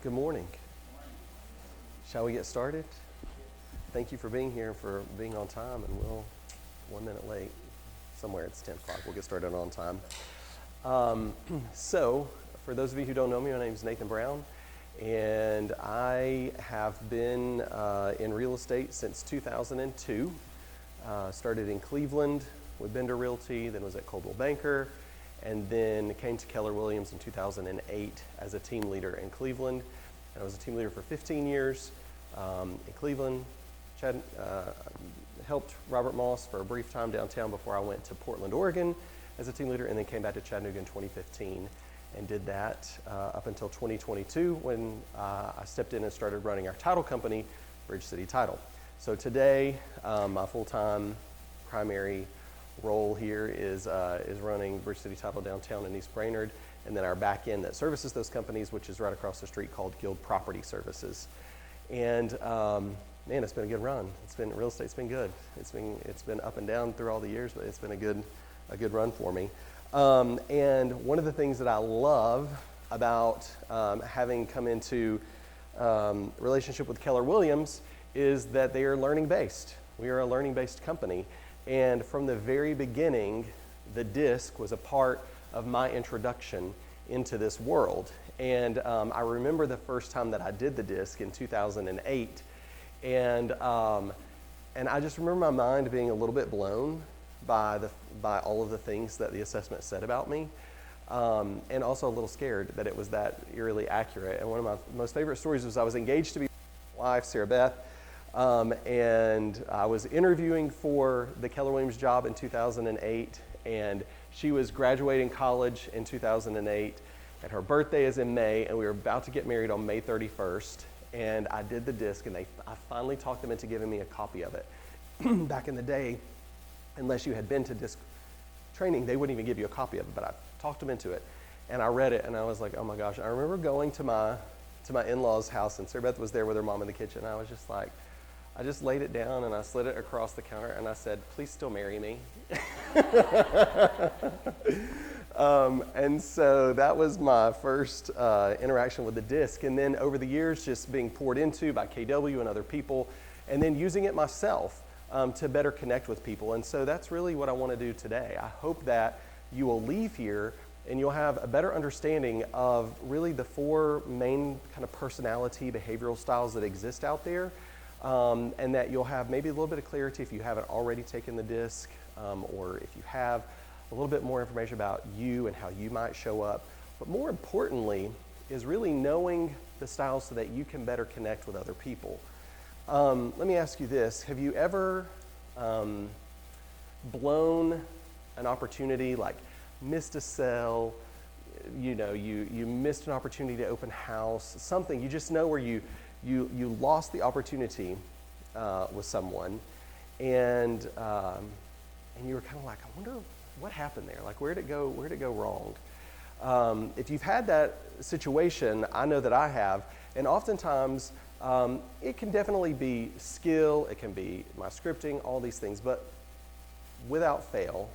Good morning. Shall we get started? Thank you for being here and for being on time, and we'll 1 minute late. Somewhere it's 10 o'clock. We'll get started on time. So, for those of you who don't know me, my name is Nathan Brown, and I have been in real estate since 2002. Started in Cleveland with Bender Realty, then was at Coldwell Banker, and then came to Keller Williams in 2008 as a team leader in Cleveland. And I was a team leader for 15 years in Cleveland. Helped Robert Moss for a brief time downtown before I went to Portland, Oregon as a team leader, and then came back to Chattanooga in 2015 and did that up until 2022 when I stepped in and started running our title company, Bridge City Title. So today, my full-time primary role here is running Bridge City Title downtown in East Brainerd, and then our back end that services those companies, which is right across the street, called Guild Property Services. And man, it's been a good run. Real estate's been good. It's been up and down through all the years, but it's been a good run for me. And one of the things that I love about having come into relationship with Keller Williams is that they are learning based. We are a learning based company. And from the very beginning, the DISC was a part of my introduction into this world. And I remember the first time that I did the DISC in 2008. And I just remember my mind being a little bit blown by all of the things that the assessment said about me. And also a little scared that it was that eerily accurate. And one of my most favorite stories was I was engaged to be my wife, Sarah Beth. And I was interviewing for the Keller Williams job in 2008, and she was graduating college in 2008, and her birthday is in May, and we were about to get married on May 31st, and I did the DISC, and I finally talked them into giving me a copy of it. Back in the day, unless you had been to DISC training, they wouldn't even give you a copy of it, but I talked them into it, and I read it, and I was like, oh my gosh. I remember going to my in-laws' house, and Sarah Beth was there with her mom in the kitchen, and I was just like, I just laid it down and I slid it across the counter and I said, please still marry me. And so that was my first interaction with the DISC. And then over the years, just being poured into by KW and other people, and then using it myself to better connect with people. And so that's really what I want to do today. I hope that you will leave here and you'll have a better understanding of really the four main kind of personality behavioral styles that exist out there. And that you'll have maybe a little bit of clarity if you haven't already taken the DISC, or if you have a little bit more information about you and how you might show up. But more importantly is really knowing the styles so that you can better connect with other people. Let me ask you this. Have you ever blown an opportunity, like missed a sale, you missed an opportunity to open house, something you just know where you lost the opportunity with someone, and you were kind of like, I wonder what happened there. Like, where'd it go wrong? If you've had that situation, I know that I have, and oftentimes it can definitely be skill, it can be my scripting, all these things, but without fail,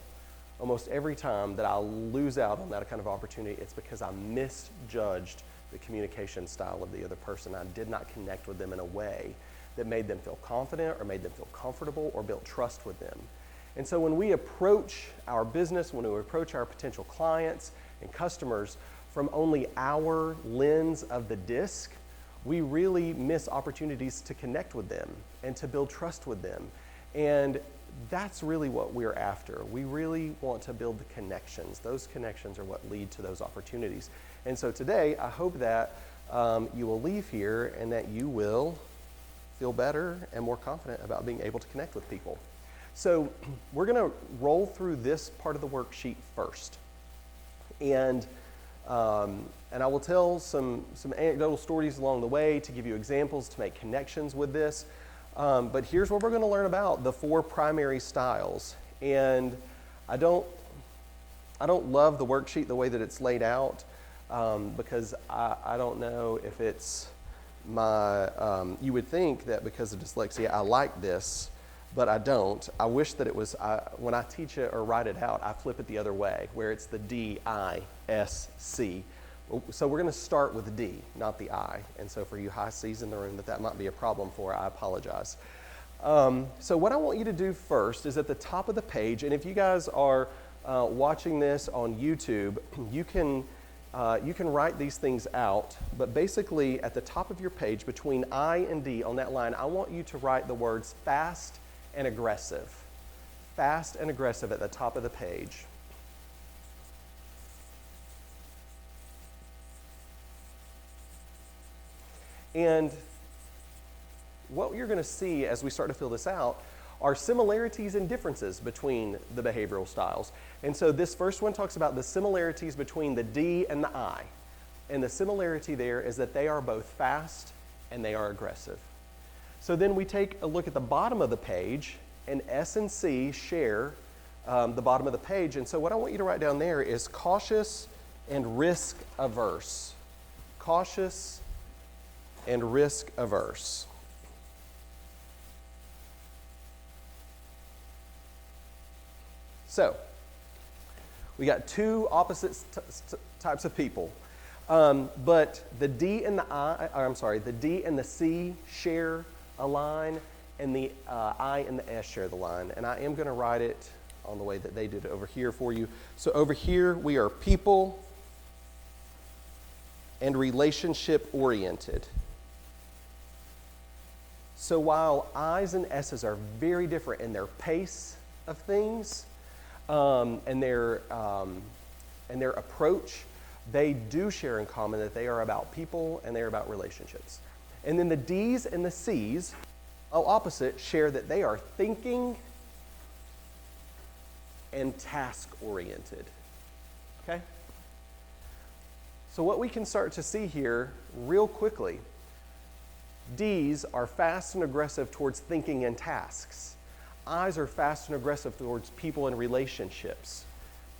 almost every time that I lose out on that kind of opportunity, it's because I misjudged the communication style of the other person. I did not connect with them in a way that made them feel confident or made them feel comfortable or built trust with them. And so when we approach our business, when we approach our potential clients and customers from only our lens of the DISC, we really miss opportunities to connect with them and to build trust with them. And that's really what we're after. We really want to build the connections. Those connections are what lead to those opportunities. And so today, I hope that you will leave here and that you will feel better and more confident about being able to connect with people. So we're going to roll through this part of the worksheet first. And I will tell some anecdotal stories along the way to give you examples to make connections with this. But here's what we're going to learn about the four primary styles. And I don't love the worksheet the way that it's laid out, because I don't know if it's my, you would think that because of dyslexia I like this, but I don't. I wish that it was, when I teach it or write it out, I flip it the other way, where it's the D-I-S-C So we're going to start with the D, not the I. And so for you high C's in the room that might be a problem for, I apologize. So what I want you to do first is at the top of the page, and if you guys are watching this on YouTube, you can write these things out, but basically at the top of your page between I and D on that line, I want you to write the words fast and aggressive. Fast and aggressive at the top of the page. And what you're going to see as we start to fill this out are similarities and differences between the behavioral styles. And so this first one talks about the similarities between the D and the I. And the similarity there is that they are both fast and they are aggressive. So then we take a look at the bottom of the page, and S and C share the bottom of the page. And so what I want you to write down there is cautious and risk averse. Cautious and risk averse. So, we got two opposite types of people, but the D and the D and the C share a line, and the I and the S share the line. And I am going to write it on the way that they did it over here for you. So over here we are people and relationship oriented. So while I's and S's are very different in their pace of things and their approach, they do share in common that they are about people and they are about relationships. And then the D's and the C's, opposite, share that they are thinking and task-oriented. Okay? So what we can start to see here real quickly, D's are fast and aggressive towards thinking and tasks. I's are fast and aggressive towards people and relationships.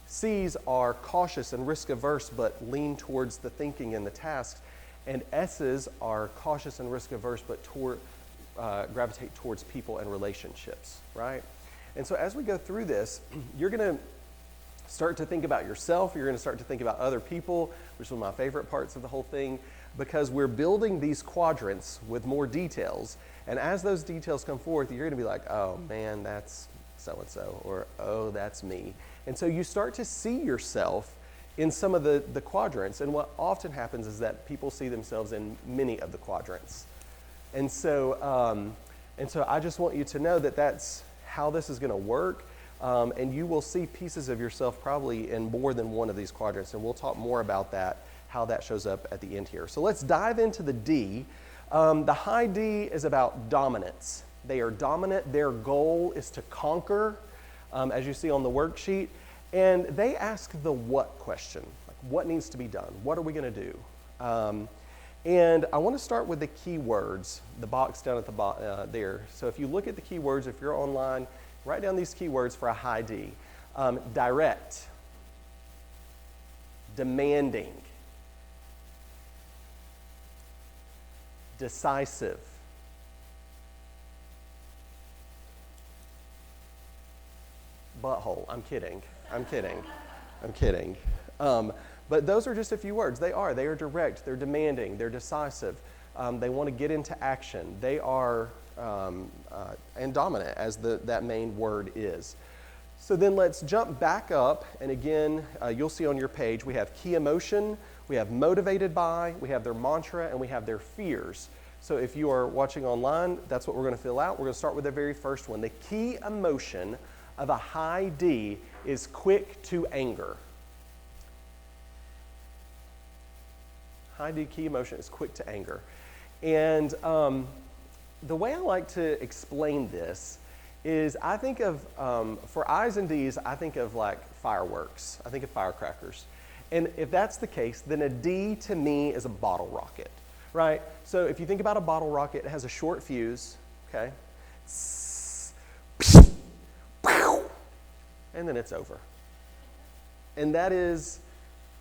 C's are cautious and risk-averse but lean towards the thinking and the tasks. And S's are cautious and risk-averse but gravitate towards people and relationships, right? And so as we go through this, you're going to start to think about yourself. You're going to start to think about other people, which is one of my favorite parts of the whole thing, because we're building these quadrants with more details. And as those details come forth, you're going to be like, oh man, that's so-and-so, or oh, that's me. And so you start to see yourself in some of the quadrants. And what often happens is that people see themselves in many of the quadrants. And so I just want you to know that that's how this is going to work. And you will see pieces of yourself probably in more than one of these quadrants. And we'll talk more about that, how that shows up at the end here. So let's dive into the D. The high D is about dominance. They are dominant. Their goal is to conquer, as you see on the worksheet. And they ask the what question. Like, what needs to be done? What are we going to do? And I want to start with the key words, the box down at the bottom there. So if you look at the key words, if you're online, write down these key words for a high D. Direct, demanding, decisive, butthole. I'm kidding. But those are just a few words. They are direct, they're demanding, they're decisive. They want to get into action. They are and dominant, as that main word is. So then let's jump back up, and again, you'll see on your page we have key emotion, we have motivated by, we have their mantra, and we have their fears. So if you are watching online, that's what we're going to fill out. We're going to start with the very first one. The key emotion of a high D is quick to anger. High D key emotion is quick to anger. And the way I like to explain this is I think of, for I's and D's, I think of like fireworks. I think of firecrackers. And if that's the case, then a D to me is a bottle rocket, right? So if you think about a bottle rocket, it has a short fuse, okay? And then it's over. And that is,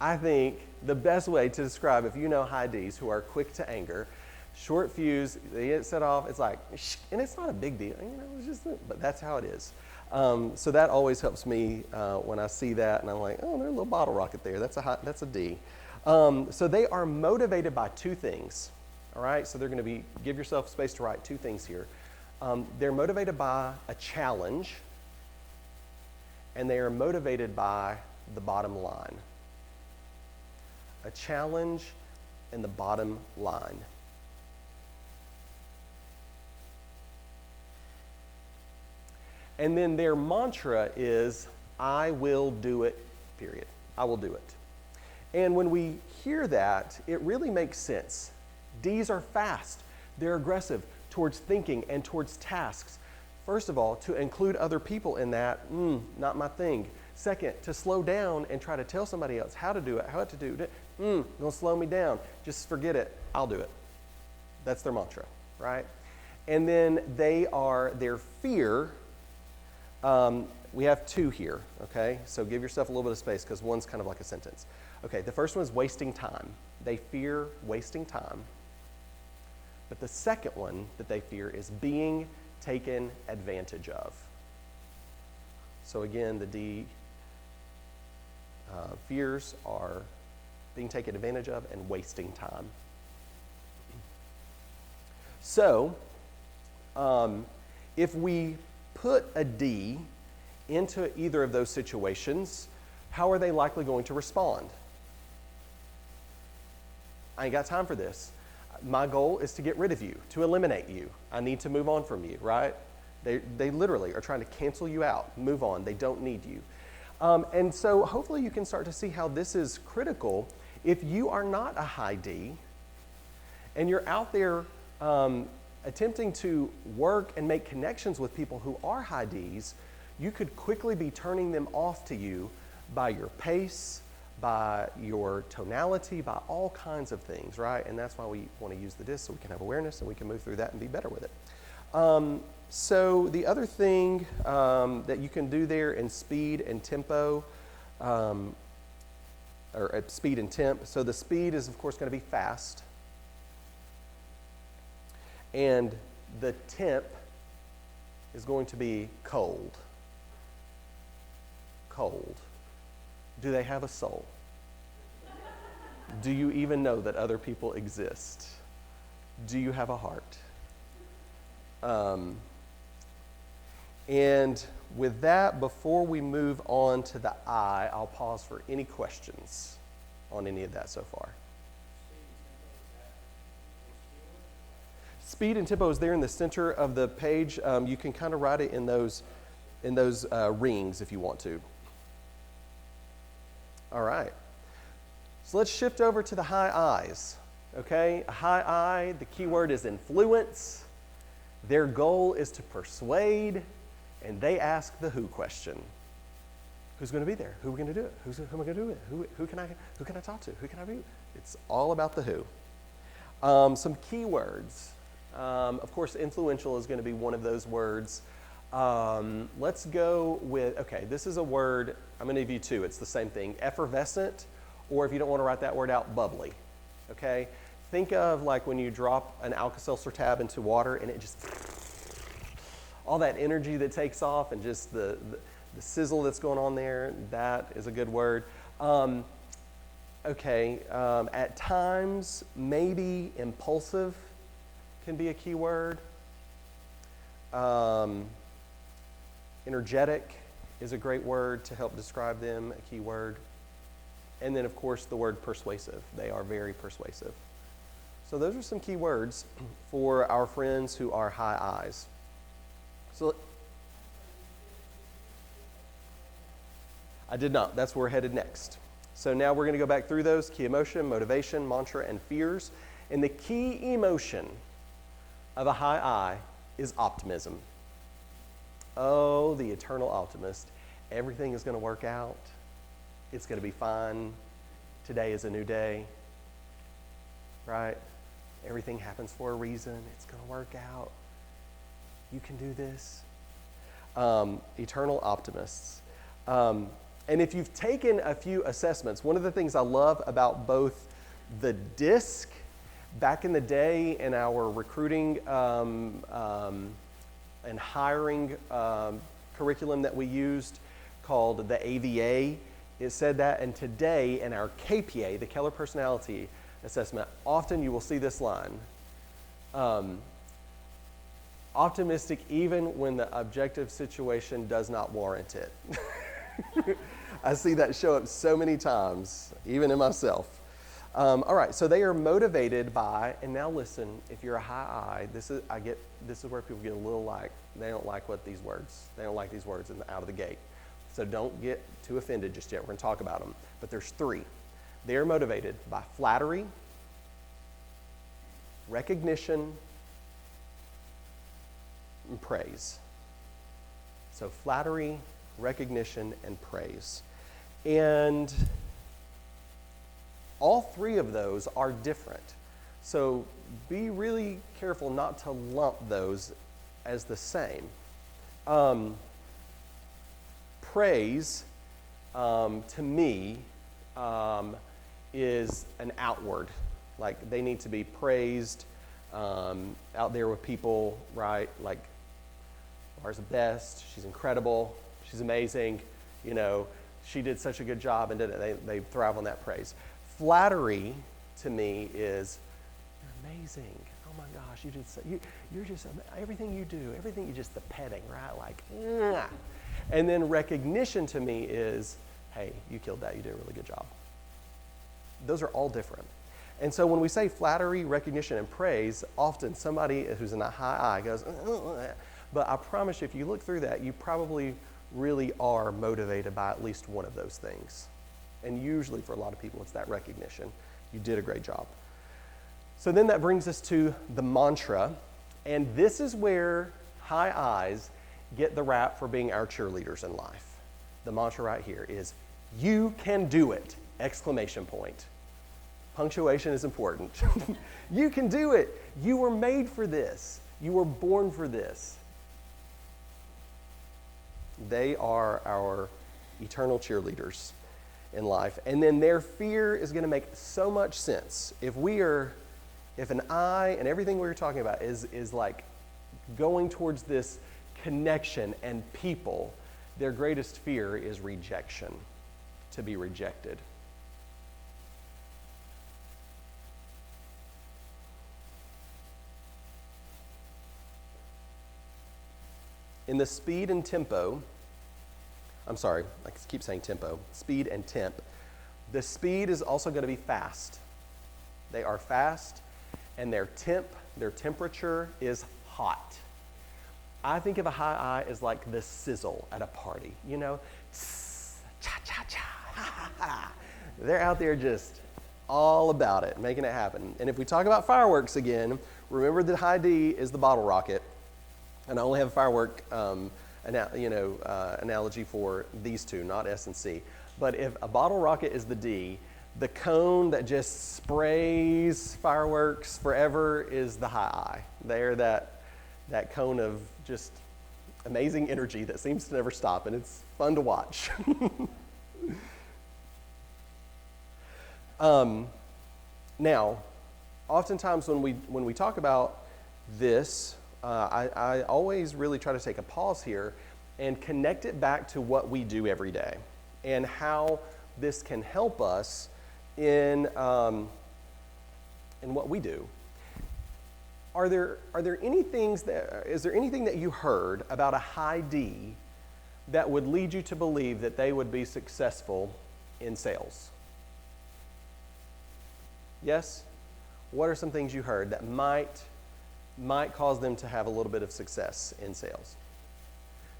I think, the best way to describe, if you know high Ds who are quick to anger. Short fuse, they get set off, it's like, and it's not a big deal, it's just, but that's how it is. So that always helps me when I see that, and I'm like, oh, there's a little bottle rocket there. That's a D. So they are motivated by two things. All right, so they're going to be, give yourself space to write two things here. They're motivated by a challenge, and they are motivated by the bottom line. A challenge and the bottom line. And then their mantra is, I will do it, period. I will do it. And when we hear that, it really makes sense. D's are fast. They're aggressive towards thinking and towards tasks. First of all, to include other people in that, not my thing. Second, to slow down and try to tell somebody else how to do it, how to do it. Don't slow me down. Just forget it. I'll do it. That's their mantra, right? And then their fear. We have two here, okay? So give yourself a little bit of space because one's kind of like a sentence. Okay, the first one is wasting time. They fear wasting time. But the second one that they fear is being taken advantage of. So again, the D fears are being taken advantage of and wasting time. So, if we put a D into either of those situations, how are they likely going to respond? I ain't got time for this. My goal is to get rid of you, to eliminate you. I need to move on from you, right? They literally are trying to cancel you out, move on. They don't need you. And so hopefully you can start to see how this is critical. If you are not a high D and you're out there attempting to work and make connections with people who are high Ds, you could quickly be turning them off to you by your pace, by your tonality, by all kinds of things, right? And that's why we want to use the disc so we can have awareness and we can move through that and be better with it. So the other thing that you can do there in speed and tempo, or at speed and temp, so the speed is of course going to be fast. And the temp is going to be cold. Cold. Do they have a soul? Do you even know that other people exist? Do you have a heart? And with that, before we move on to the I, I'll pause for any questions on any of that so far. Speed and tempo is there in the center of the page. You can kind of write it in those rings if you want to. All right. So let's shift over to the high I's. Okay, a high I, the key word is influence. Their goal is to persuade, and they ask the who question. Who's going to be there? Who are we going to do it? Who am I going to do it? Who can I talk to? Who can I be? It's all about the who. Some key words. Of course, influential is going to be one of those words. Let's go with, okay, this is a word, I'm going to give you two. It's the same thing, effervescent, or if you don't want to write that word out, bubbly. Okay? Think of like when you drop an Alka-Seltzer tab into water and it just, all that energy that takes off and just the sizzle that's going on there, that is a good word. At times, maybe impulsive can be a key word. Energetic is a great word to help describe them, a key word. And then, of course, the word persuasive. They are very persuasive. So those are some key words for our friends who are high I's. So I did not. That's where we're headed next. So now we're going to go back through those: key emotion, motivation, mantra, and fears. And the key emotion of a high I is optimism. Oh, the eternal optimist. Everything is going to work out. It's going to be fine. Today is a new day. Right? Everything happens for a reason. It's going to work out. You can do this. Eternal optimists. And if you've taken a few assessments, one of the things I love about both the DISC, back in the day in our recruiting and hiring curriculum that we used called the AVA, It said that, and today in our KPA, the Keller Personality Assessment, often you will see this line. Optimistic even when the objective situation does not warrant it. I see that show up so many times, even in myself. All right, so they are motivated by, and now listen, if you're a high I, this is where people get a little like, they don't like these words out of the gate. So don't get too offended just yet. We're going to talk about them. But there's three. They are motivated by flattery, recognition, and praise. So flattery, recognition, and praise. And all three of those are different. So be really careful not to lump those as the same. Praise, to me, is an outward. Like, they need to be praised out there with people, right? Like, Laura's the best, she's incredible, she's amazing, you know, she did such a good job, and they thrive on that praise. Flattery, to me, is, you're amazing. Oh my gosh, you're just, everything you do, everything, you just the petting, right? Like, mwah. And then recognition to me is, hey, you killed that, you did a really good job. Those are all different. And so when we say flattery, recognition, and praise, often somebody who's in a high I goes, but I promise you, if you look through that, you probably really are motivated by at least one of those things. And usually for a lot of people, it's that recognition. You did a great job. So then that brings us to the mantra. And this is where high I's get the rap for being our cheerleaders in life. The mantra right here is, you can do it! Exclamation point. Punctuation is important. You can do it! You were made for this. You were born for this. They are our eternal cheerleaders in life. And then their fear is going to make so much sense. If an I and everything we were talking about is like going towards this connection and people, their greatest fear is rejection, to be rejected. In the speed and tempo, I'm sorry, I keep saying tempo, speed and temp. The speed is also going to be fast. They are fast, and their temperature is hot. I think of a high I as like the sizzle at a party, you know? Cha-cha-cha, ha-ha-ha. They're out there just all about it, making it happen. And if we talk about fireworks again, remember that high D is the bottle rocket. And I only have a firework analogy for these two, not S and C. But if a bottle rocket is the D, the cone that just sprays fireworks forever is the high I. They're that cone of just amazing energy that seems to never stop, and it's fun to watch. Now, oftentimes when we talk about this, I always really try to take a pause here and connect it back to what we do every day and how this can help us in what we do. Is there anything that you heard about a high D that would lead you to believe that they would be successful in sales? Yes? What are some things you heard that might cause them to have a little bit of success in sales?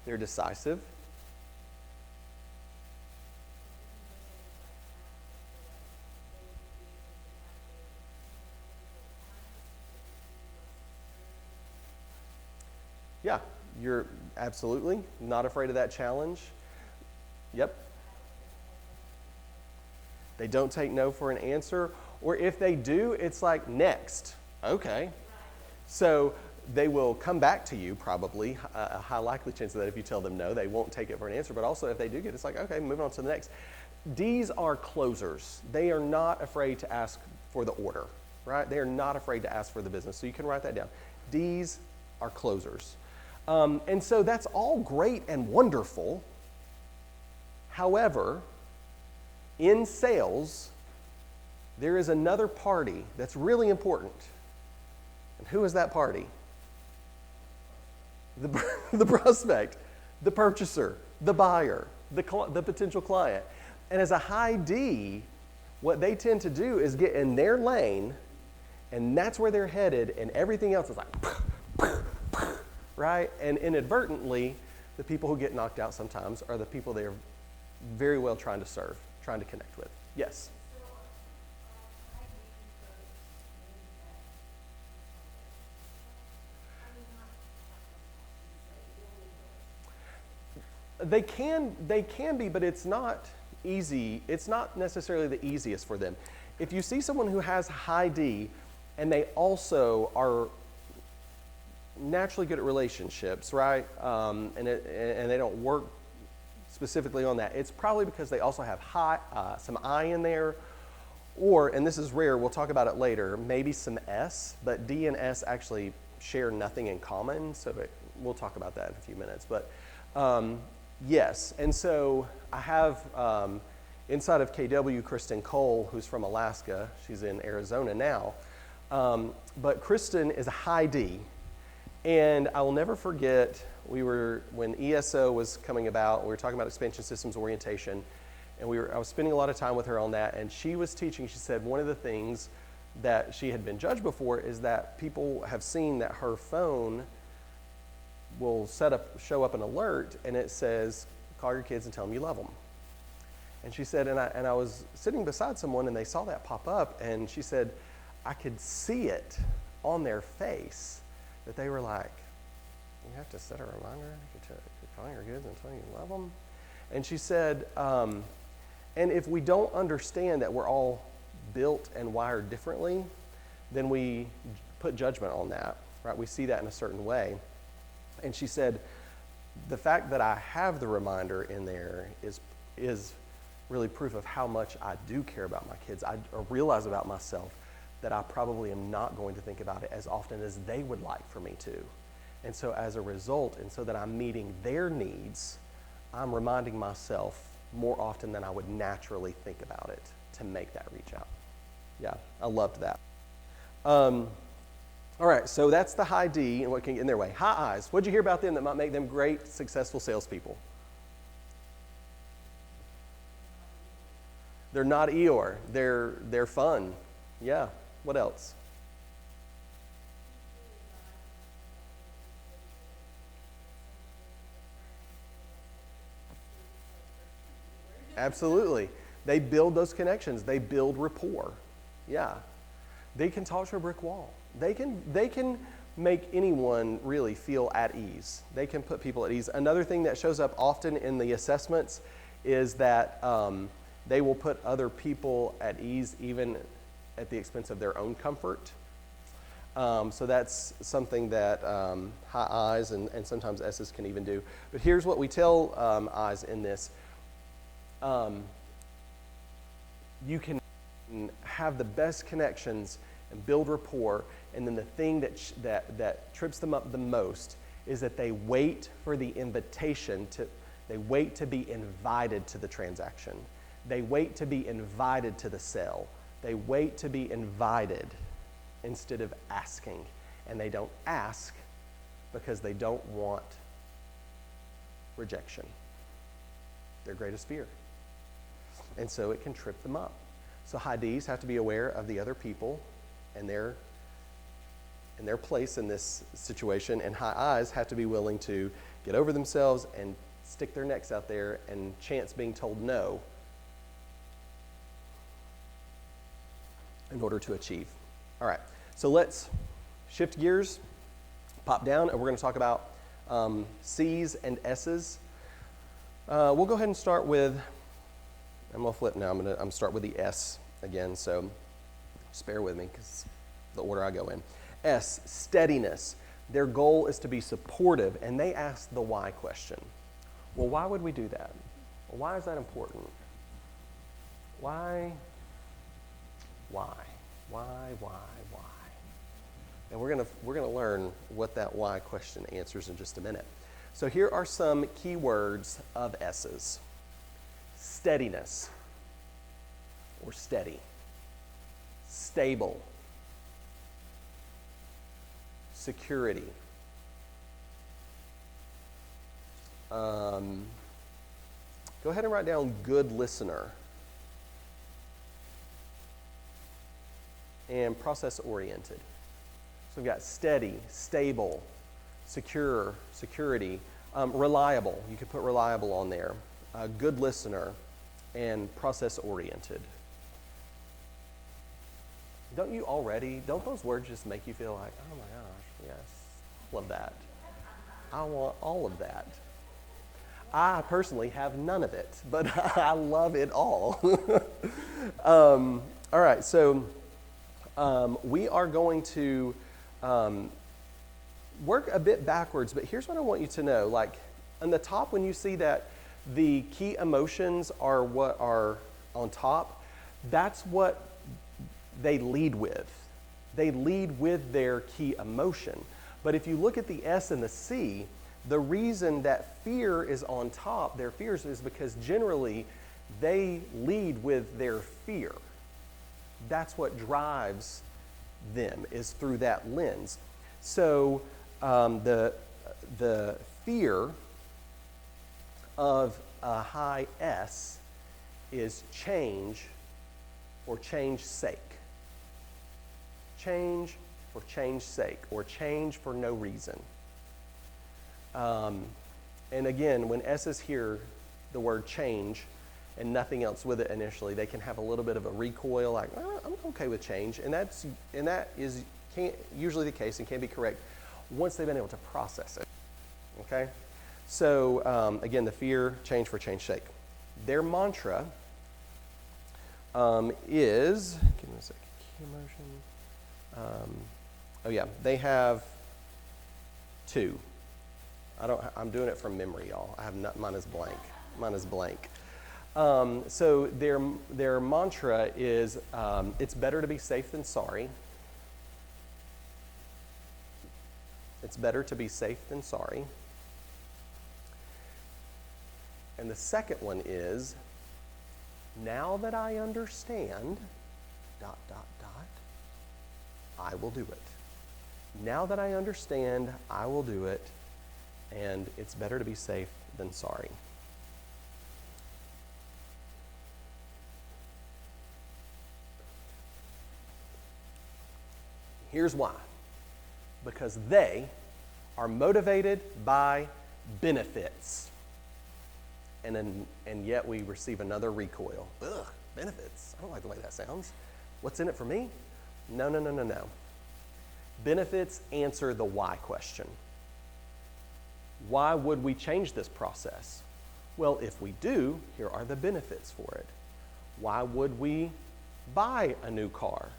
They're decisive. Yeah, you're absolutely not afraid of that challenge. Yep. They don't take no for an answer, or if they do, it's like, next. Okay. So they will come back to you probably, a high likely chance of that if you tell them no, they won't take it for an answer, but also if they do get it, it's like, okay, moving on to the next. D's are closers. They are not afraid to ask for the order, right? They are not afraid to ask for the business, so you can write that down. D's are closers. And so that's all great and wonderful. However, In sales, there is another party that's really important. And who is that party? The prospect, the purchaser, the buyer, the potential client. And as a high D, what they tend to do is get in their lane, and that's where they're headed, and everything else is like, right? And inadvertently, the people who get knocked out sometimes are the people they're very well trying to serve, trying to connect with. Yes? They can be, but it's not easy. It's not necessarily the easiest for them. If you see someone who has high D and they also are naturally good at relationships, right? And they don't work specifically on that, it's probably because they also have some I in there, or, and this is rare, we'll talk about it later, maybe some S, but D and S actually share nothing in common, so we'll talk about that in a few minutes. But yes, and so I have inside of KW, Kristen Cole, who's from Alaska. She's in Arizona now. But Kristen is a high D. And I will never forget, when ESO was coming about, we were talking about expansion systems orientation, and I was spending a lot of time with her on that, and she was teaching, she said one of the things that she had been judged before is that people have seen that her phone will show up an alert, and it says, call your kids and tell them you love them. And she said, and I was sitting beside someone, and they saw that pop up, and she said, I could see it on their face, that they were like, you have to set a reminder to call your kids and tell you you love them. And she said, and if we don't understand that we're all built and wired differently, then we put judgment on that, right? We see that in a certain way. And she said, the fact that I have the reminder in there is really proof of how much I do care about my kids. I realize about myself that I probably am not going to think about it as often as they would like for me to. And so as a result, and so that I'm meeting their needs, I'm reminding myself more often than I would naturally think about it to make that reach out. Yeah, I loved that. All right, so that's the high D and what can get in their way. High I's, what'd you hear about them that might make them great, successful salespeople? They're not Eeyore. They're fun. Yeah, what else? Absolutely. They build those connections. They build rapport. Yeah. They can talk to a brick wall. They can make anyone really feel at ease. They can put people at ease. Another thing that shows up often in the assessments is that they will put other people at ease even at the expense of their own comfort. So that's something that high I's and sometimes S's can even do. But here's what we tell I's in this. You can have the best connections and build rapport, and then the thing that trips them up the most is that they wait for the invitation they wait to be invited to the transaction. They wait to be invited to the sale. They wait to be invited instead of asking. And they don't ask because they don't want rejection, their greatest fear. And so it can trip them up. So high D's have to be aware of the other people and their place in this situation, and high I's have to be willing to get over themselves and stick their necks out there and chance being told no in order to achieve. All right, so let's shift gears, pop down, and we're going to talk about C's and S's. We'll go ahead and start with, I'm going to flip now. I'm going to start with the S again, so just bear with me because the order I go in. S, steadiness. Their goal is to be supportive, and they ask the why question. Well, why would we do that? Well, why is that important? Why? And we're gonna learn what that why question answers in just a minute. So here are some key words of S's. Steadiness. or steady, stable, security. Go ahead and write down good listener and process oriented. So we've got steady, stable, secure, security, reliable. You could put reliable on there. Good listener and process oriented. Don't those words just make you feel like, oh my gosh, yes, love that. I want all of that. I personally have none of it, but I love it all. All right, so we are going to work a bit backwards, but here's what I want you to know. Like, on the top, when you see that the key emotions are what are on top, that's what they lead with. They lead with their key emotion. But if you look at the S and the C, the reason that fear is on top, their fears, is because generally they lead with their fear. That's what drives them, is through that lens. So the fear of a high S is change or change sake. Change for change sake, or change for no reason. And again, when S is here, the word change, and nothing else with it initially, they can have a little bit of a recoil, like, well, I'm okay with change, and that is usually the case and can be correct once they've been able to process it. Okay, so again, the fear, change for change sake. Their mantra is, give me a second, key emotion. They have two. I'm doing it from memory, y'all. I have not, mine is blank. Mine is blank. So their mantra is, it's better to be safe than sorry. It's better to be safe than sorry. And the second one is, now that I understand, ... I will do it. Now that I understand, I will do it, and it's better to be safe than sorry. Here's why. Because they are motivated by benefits. And yet we receive another recoil. Ugh, benefits. I don't like the way that sounds. What's in it for me? No. Benefits answer the why question. Why would we change this process? Well, if we do, here are the benefits for it. Why would we buy a new car?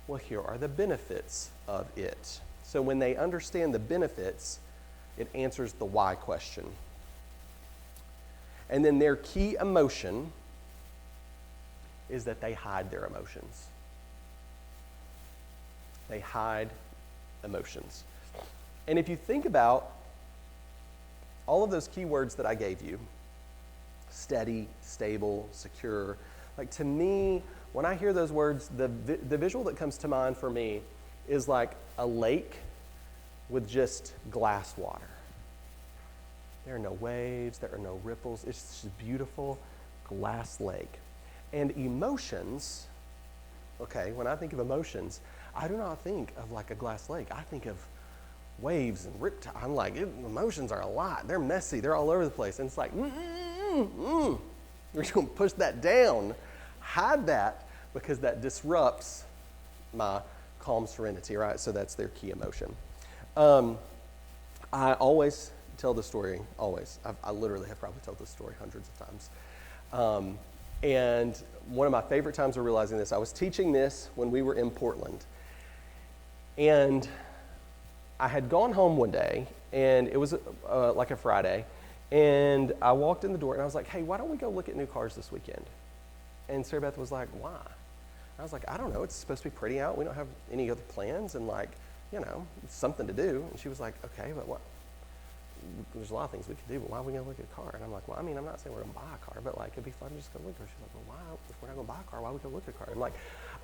Well, here are the benefits of it. So when they understand the benefits, it answers the why question. And then their key emotion is that they hide their emotions. They hide emotions. And if you think about all of those keywords that I gave you, steady, stable, secure, like, to me, when I hear those words, the visual that comes to mind for me is like a lake with just glass water. There are no waves, there are no ripples. It's just a beautiful glass lake. And emotions, okay, when I think of emotions, I do not think of like a glass lake. I think of waves and riptide. I'm like, emotions are a lot. They're messy. They're all over the place. And it's like, we're just going to push that down, hide that, because that disrupts my calm serenity, right? So that's their key emotion. I always tell the story, always. I literally have probably told this story hundreds of times. And one of my favorite times of realizing this, I was teaching this when we were in Portland. And I had gone home one day, and it was like a Friday, and I walked in the door, and I was like, hey, why don't we go look at new cars this weekend? And Sarah Beth was like, why? I was like, I don't know, it's supposed to be pretty out. We don't have any other plans, and like, it's something to do. And she was like, okay, but what? there's a lot of things we could do, but why are we going to look at a car? And I'm like, well, I mean, I'm not saying we're going to buy a car, but like, it'd be fun to just go look at it. She's like, well, why, if we're not going to buy a car, why would we go look at a car? I'm like,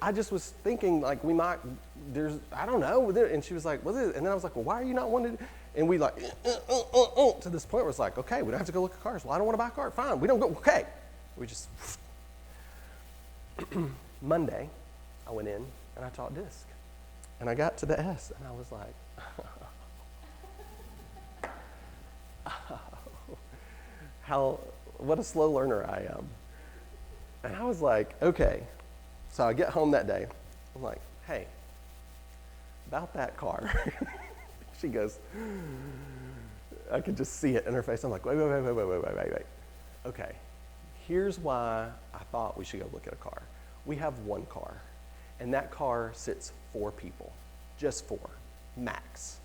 I just was thinking like we might, I don't know. And she was like, what's it? And then I was like, well, why are you not wanting to? And we like, to this point where it's like, okay, we don't have to go look at cars. Well, I don't want to buy a car. Fine, we don't go, okay. We just, Monday, I went in and I taught disc. And I got to the S and I was like, what a slow learner I am. And I was like, okay. So I get home that day. I'm like, hey, about that car. She goes, I could just see it in her face. I'm like, wait. Okay, here's why I thought we should go look at a car. We have one car, and that car sits 4 people, just 4, max.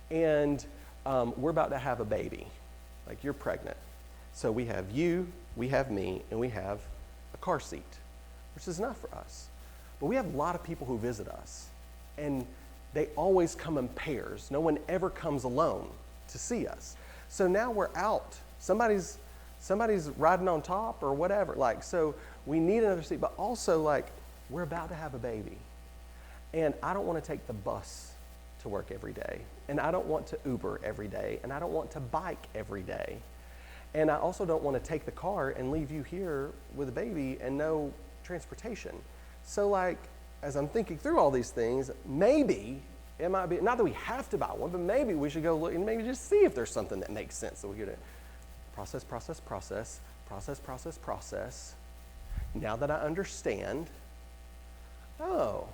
And we're about to have a baby, like you're pregnant. So we have you, we have me, and we have a car seat, which is enough for us. But we have a lot of people who visit us, and they always come in pairs. No one ever comes alone to see us. So now we're out. Somebody's riding on top or whatever. Like, so we need another seat, but also like we're about to have a baby. And I don't want to take the bus to work every day. And I don't want to Uber every day. And I don't want to bike every day. And I also don't want to take the car and leave you here with a baby and no transportation. So like, as I'm thinking through all these things, maybe it might be, not that we have to buy one, but maybe we should go look and maybe just see if there's something that makes sense. So we get it. Process. Now that I understand, oh,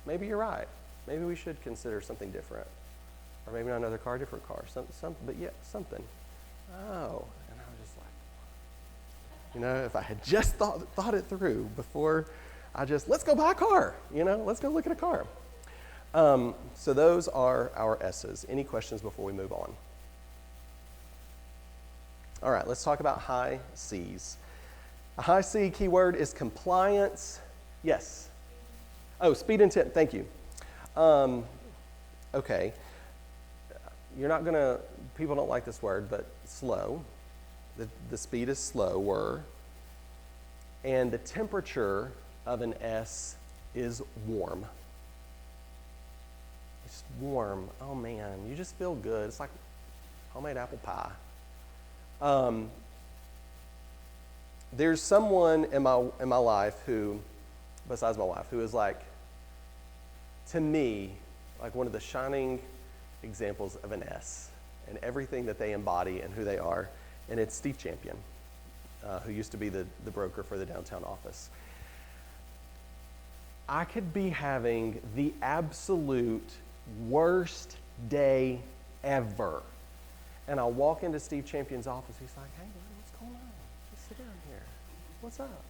maybe you're right. Maybe we should consider something different. Or maybe not another car, different car. But yeah, something. Oh, and I was just like, if I had just thought it through before let's go buy a car, let's go look at a car. So those are our S's. Any questions before we move on? All right, let's talk about high C's. A high C keyword is compliance. Yes. Oh, speed intent, thank you. Okay. People don't like this word, but slow. The speed is slower. And the temperature of an S is warm. It's warm. Oh man, you just feel good. It's like homemade apple pie. There's someone in my life who, besides my wife, who is like, to me, like one of the shining examples of an S and everything that they embody and who they are. And it's Steve Champion, who used to be the broker for the downtown office. I could be having the absolute worst day ever. And I'll walk into Steve Champion's office. He's like, hey, what's going on? Just sit down here. What's up?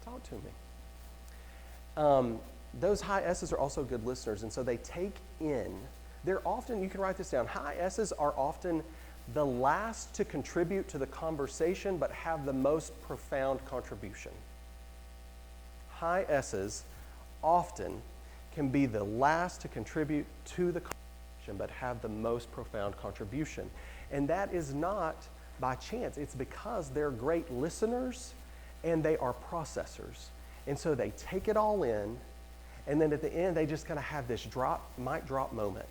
Talk to me. Those high S's are also good listeners, and so they take in. They're often, you can write this down, high S's are often the last to contribute to the conversation but have the most profound contribution. High S's often can be the last to contribute to the conversation but have the most profound contribution. And that is not by chance. It's because they're great listeners and they are processors. And so they take it all in, and then at the end they just kind of have this mic drop moment.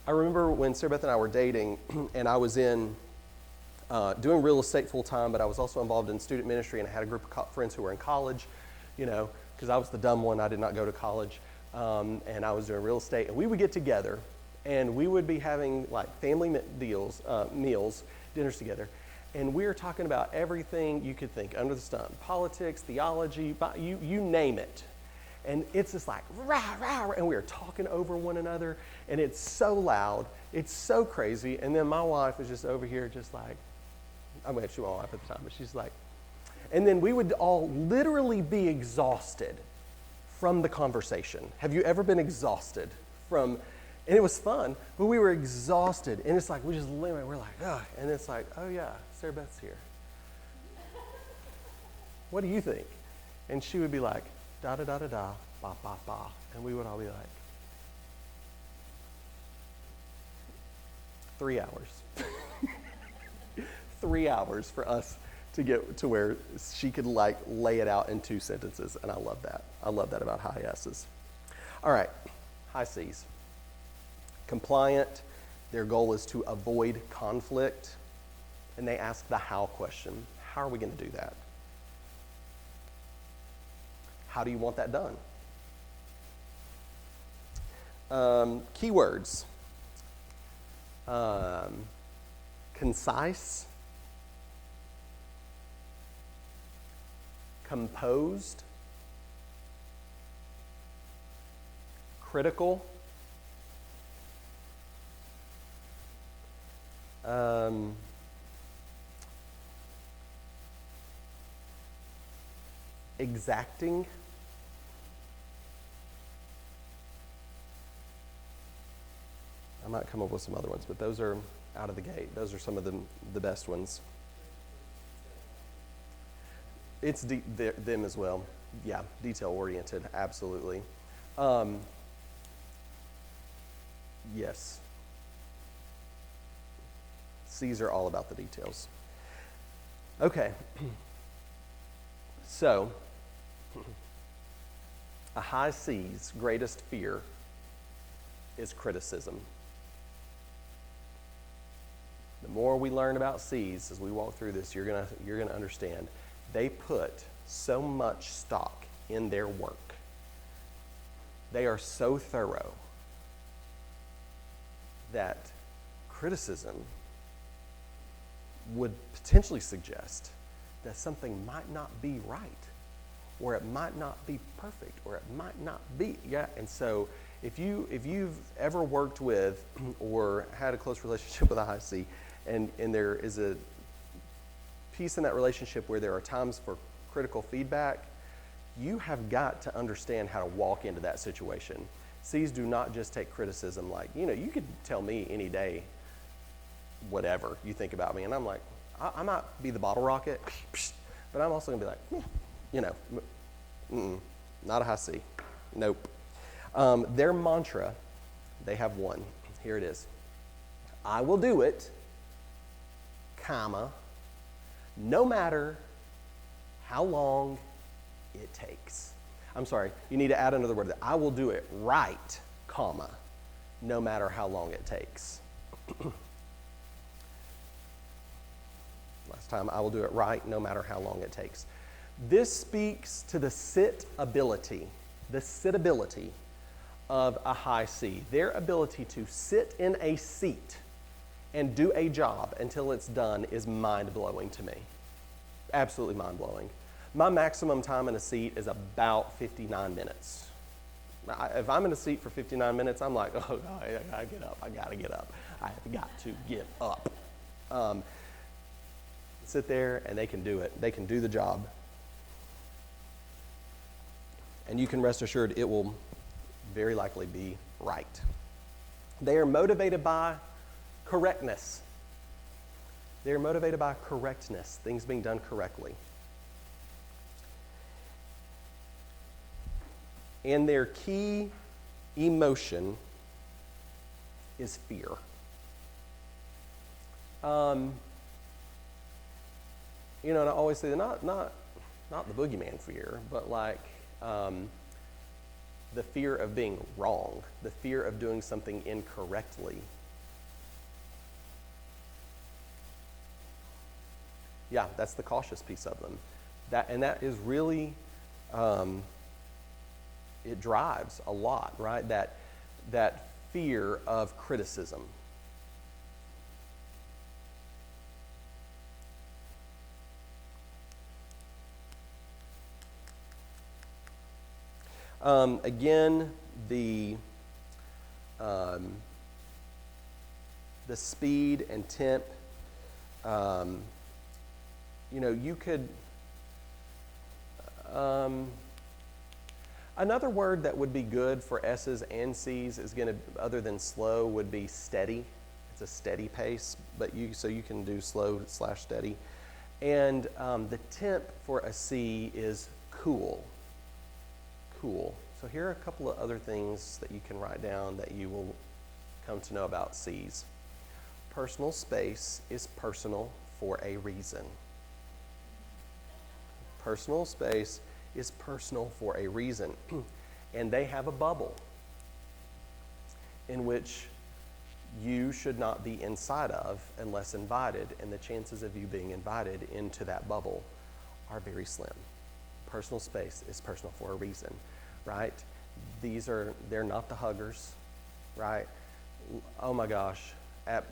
I remember when Sarah Beth and I were dating, and I was in doing real estate full time, but I was also involved in student ministry, and I had a group of friends who were in college, because I was the dumb one. I did not go to college, and I was doing real estate, and we would get together, and we would be having like family meals, dinners together, and we were talking about everything you could think under the sun: politics, theology, you name it. And it's just like, rah, rah, rah, and we are talking over one another, and it's so loud, it's so crazy. And then my wife is just over here just like, I mean, she was my wife at the time, but she's like, and then we would all literally be exhausted from the conversation. Have you ever been exhausted from, and it was fun, but we were exhausted, and it's like, we just literally, we're like, ugh, and it's like, oh yeah, Sarah Beth's here. What do you think? And she would be like, da da da da da, ba ba ba, and we would all be like, 3 hours. 3 hours for us to get to where she could like lay it out in 2 sentences, and I love that. I love that about high S's. All right, high C's. Compliant. Their goal is to avoid conflict, and they ask the how question. How are we going to do that? How do you want that done? Keywords. Concise, composed, critical, exacting, I might come up with some other ones, but those are out of the gate. Those are some of the best ones. It's them as well. Yeah, detail-oriented, absolutely. Yes. C's are all about the details. Okay. So, a high C's greatest fear is criticism. The more we learn about C's as we walk through this, you're gonna understand. They put so much stock in their work. They are so thorough that criticism would potentially suggest that something might not be right, or it might not be perfect, or it might not be, and so if you've ever worked with or had a close relationship with a high C, and there is a piece in that relationship where there are times for critical feedback, you have got to understand how to walk into that situation. C's do not just take criticism like, you could tell me any day whatever you think about me, and I'm like, I might be the bottle rocket, but I'm also gonna be like, not a high C, nope. Their mantra, they have one. Here it is. I will do it, comma, no matter how long it takes. I'm sorry, you need to add another word. I will do it right, comma, no matter how long it takes. Last time, I will do it right, no matter how long it takes. This speaks to the sitability of a high C, their ability to sit in a seat and do a job until it's done is mind-blowing to me. Absolutely mind-blowing. My maximum time in a seat is about 59 minutes. If I'm in a seat for 59 minutes, I'm like, oh, I gotta get up, I gotta get up. I have got to get up. Sit there and they can do it. They can do the job. And you can rest assured it will very likely be right. They are motivated by correctness. They are motivated by correctness, things being done correctly. And their key emotion is fear. And I always say not the boogeyman fear, but like the fear of being wrong, the fear of doing something incorrectly. Yeah, that's the cautious piece of them. That is really, it drives a lot, right? That fear of criticism. Again, the speed and temp, you could, another word that would be good for S's and C's is other than slow, would be steady. It's a steady pace, but so you can do slow/steady. And the temp for a C is cool. Cool. So here are a couple of other things that you can write down that you will come to know about C's. Personal space is personal for a reason. Personal space is personal for a reason. And they have a bubble in which you should not be inside of unless invited, and the chances of you being invited into that bubble are very slim. Personal space is personal for a reason, right? They're not the huggers, right? Oh my gosh, at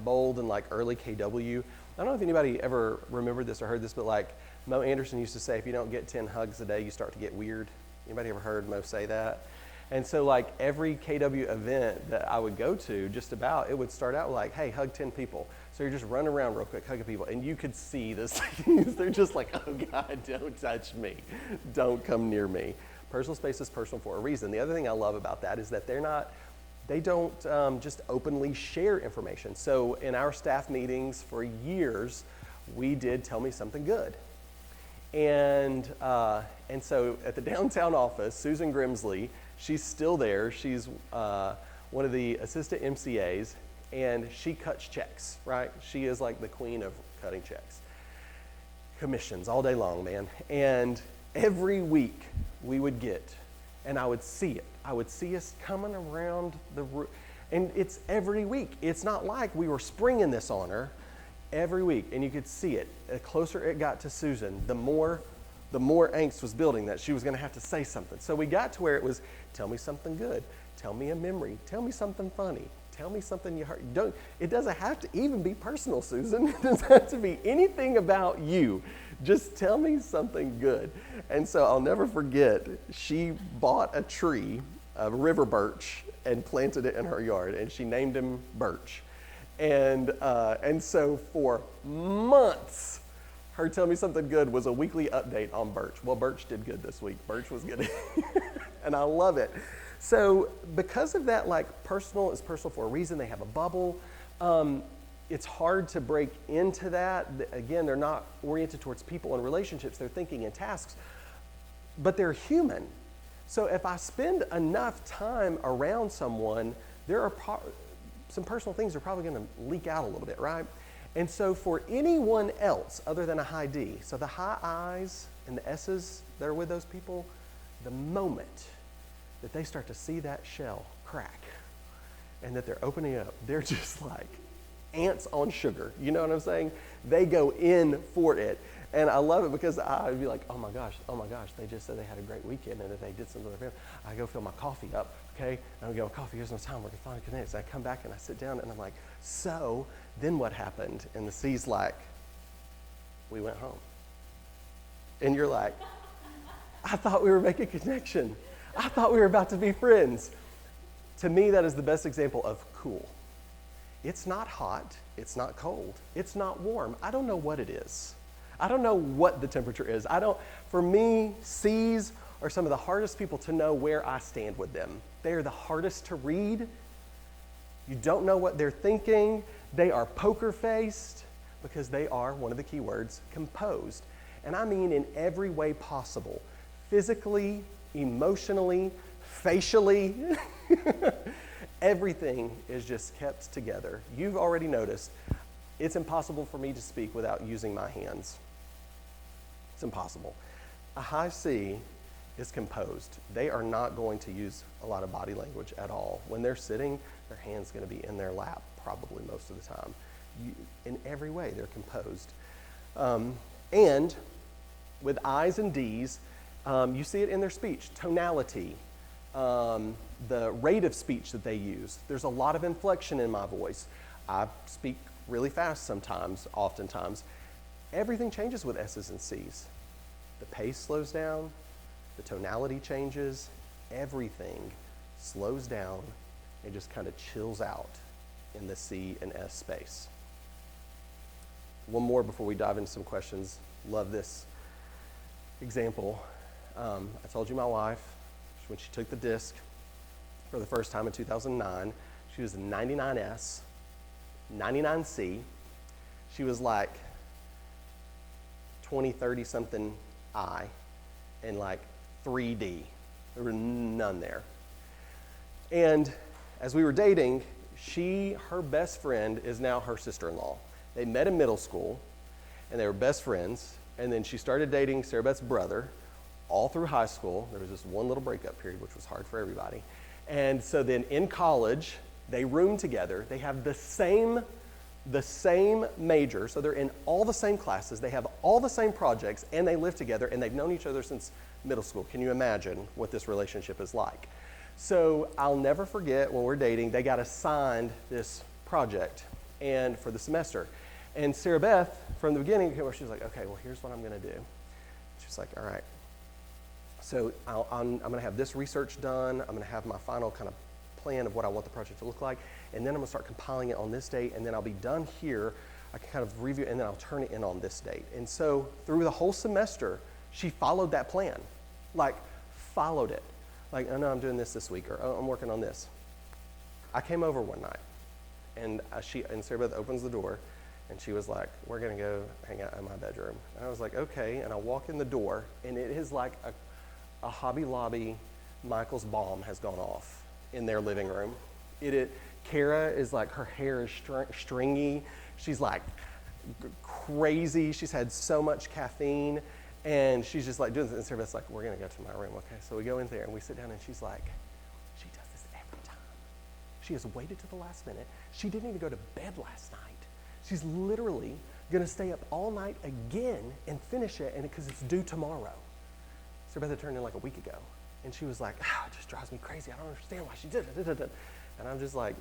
Bold and like early KW, I don't know if anybody ever remembered this or heard this, but like Mo Anderson used to say, if you don't get 10 hugs a day, you start to get weird. Anybody ever heard Mo say that? And so like every KW event that I would go to, just about, it would start out with like, hey, hug 10 people. So you're just running around real quick, hugging people. And you could see this, they're just like, oh God, don't touch me. Don't come near me. Personal space is personal for a reason. The other thing I love about that is that they don't just openly share information. So in our staff meetings for years, we did Tell Me Something Good. And so at the downtown office, Susan Grimsley, she's still there. She's one of the assistant MCAs, and she cuts checks, right? She is like the queen of cutting checks. Commissions all day long, man. And every week we would get, and I would see it. I would see us coming around the room. And it's every week. It's not like we were springing this on her. Every week, and you could see it. The closer it got to Susan, the more angst was building that she was going to have to say something. So we got to where it was, tell me something good, tell me a memory, tell me something funny, tell me something you heard. It doesn't have to even be personal, Susan. It doesn't have to be anything about you. Just tell me something good. And so I'll never forget, she bought a tree, a river birch, and planted it in her yard, and she named him Birch. And so for months, her Tell Me Something Good was a weekly update on Birch. Well, Birch did good this week. Birch was good. And I love it. So because of that, like personal is personal for a reason. They have a bubble. It's hard to break into that. Again, they're not oriented towards people and relationships. They're thinking in tasks, but they're human. So if I spend enough time around someone, there are some personal things are probably going to leak out a little bit, right? And so for anyone else other than a high D, so the high I's and the S's that are with those people, the moment that they start to see that shell crack and that they're opening up, they're just like ants on sugar. You know what I'm saying? They go in for it. And I love it because I'd be like, oh my gosh, they just said they had a great weekend and that they did something with their family. I go fill my coffee up, okay? And I go, coffee, here's my time, we're gonna finally connect. So I come back and I sit down and I'm like, so then what happened? And the C's like, we went home. And you're like, I thought we were making a connection. I thought we were about to be friends. To me, that is the best example of cool. It's not hot, it's not cold, it's not warm. I don't know what it is. I don't know what the temperature is. For me, C's are some of the hardest people to know where I stand with them. They are the hardest to read. You don't know what they're thinking. They are poker-faced because they are, one of the key words, composed. And I mean in every way possible. Physically, emotionally, facially. Everything is just kept together. You've already noticed it's impossible for me to speak without using my hands. It's impossible. A high C is composed. They are not going to use a lot of body language at all. When they're sitting, their hand's going to be in their lap probably most of the time. In every way, they're composed. And with I's and D's, you see it in their speech. Tonality, the rate of speech that they use. There's a lot of inflection in my voice. I speak really fast sometimes, oftentimes. Everything changes with S's and C's. The pace slows down, the tonality changes, everything slows down and just kind of chills out in the C and S space. One more before we dive into some questions. Love this example. I told you my wife, when she took the disc for the first time in 2009, she was a 99S, 99C. She was like 20, 30 something I and like 3D. There were none there. And as we were dating, her best friend is now her sister-in-law. They met in middle school, and they were best friends, and then she started dating Sarah Beth's brother all through high school. There was just one little breakup period, which was hard for everybody. And so then in college, they room together. They have the same major, so they're in all the same classes. They have all the same projects, and they live together, and they've known each other since middle school. Can you imagine what this relationship is like? So I'll never forget when we're dating, they got assigned this project and for the semester. And Sarah Beth, from the beginning, she was like, okay, well, here's what I'm going to do. She's like, all right. So I'm going to have this research done. I'm going to have my final kind of plan of what I want the project to look like. And then I'm going to start compiling it on this date. And then I'll be done here. I can kind of review, and then I'll turn it in on this date. And so through the whole semester, she followed that plan. Like, followed it. Like, oh, no, I'm doing this week, or oh, I'm working on this. I came over one night, and Sarah Beth opens the door, and she was like, we're going to go hang out in my bedroom. And I was like, okay. And I walk in the door, and it is like a Hobby Lobby Michael's bomb has gone off in their living room. Kara is like, her hair is stringy. She's like crazy. She's had so much caffeine. And she's just like doing this, and Sarah Beth's like, we're going to go to my room, okay? So we go in there, and we sit down, and she's like, she does this every time. She has waited to the last minute. She didn't even go to bed last night. She's literally going to stay up all night again and finish it, and because it's due tomorrow. Sarah Beth had turned in like a week ago, and she was like, oh, it just drives me crazy. I don't understand why she did it. And I'm just like,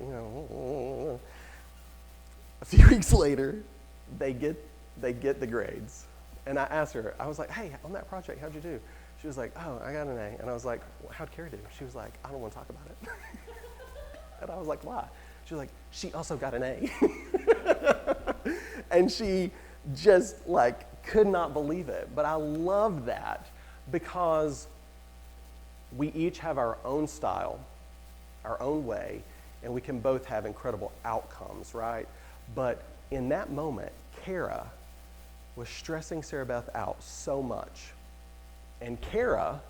A few weeks later, they get the grades. And I asked her, I was like, hey, on that project, how'd you do? She was like, oh, I got an A. And I was like, well, how'd Kara do? She was like, I don't want to talk about it. And I was like, why? She was like, she also got an A. And she just like could not believe it. But I love that because we each have our own style, our own way, and we can both have incredible outcomes, right? But in that moment, Kara was stressing Sarah Beth out so much. And Kara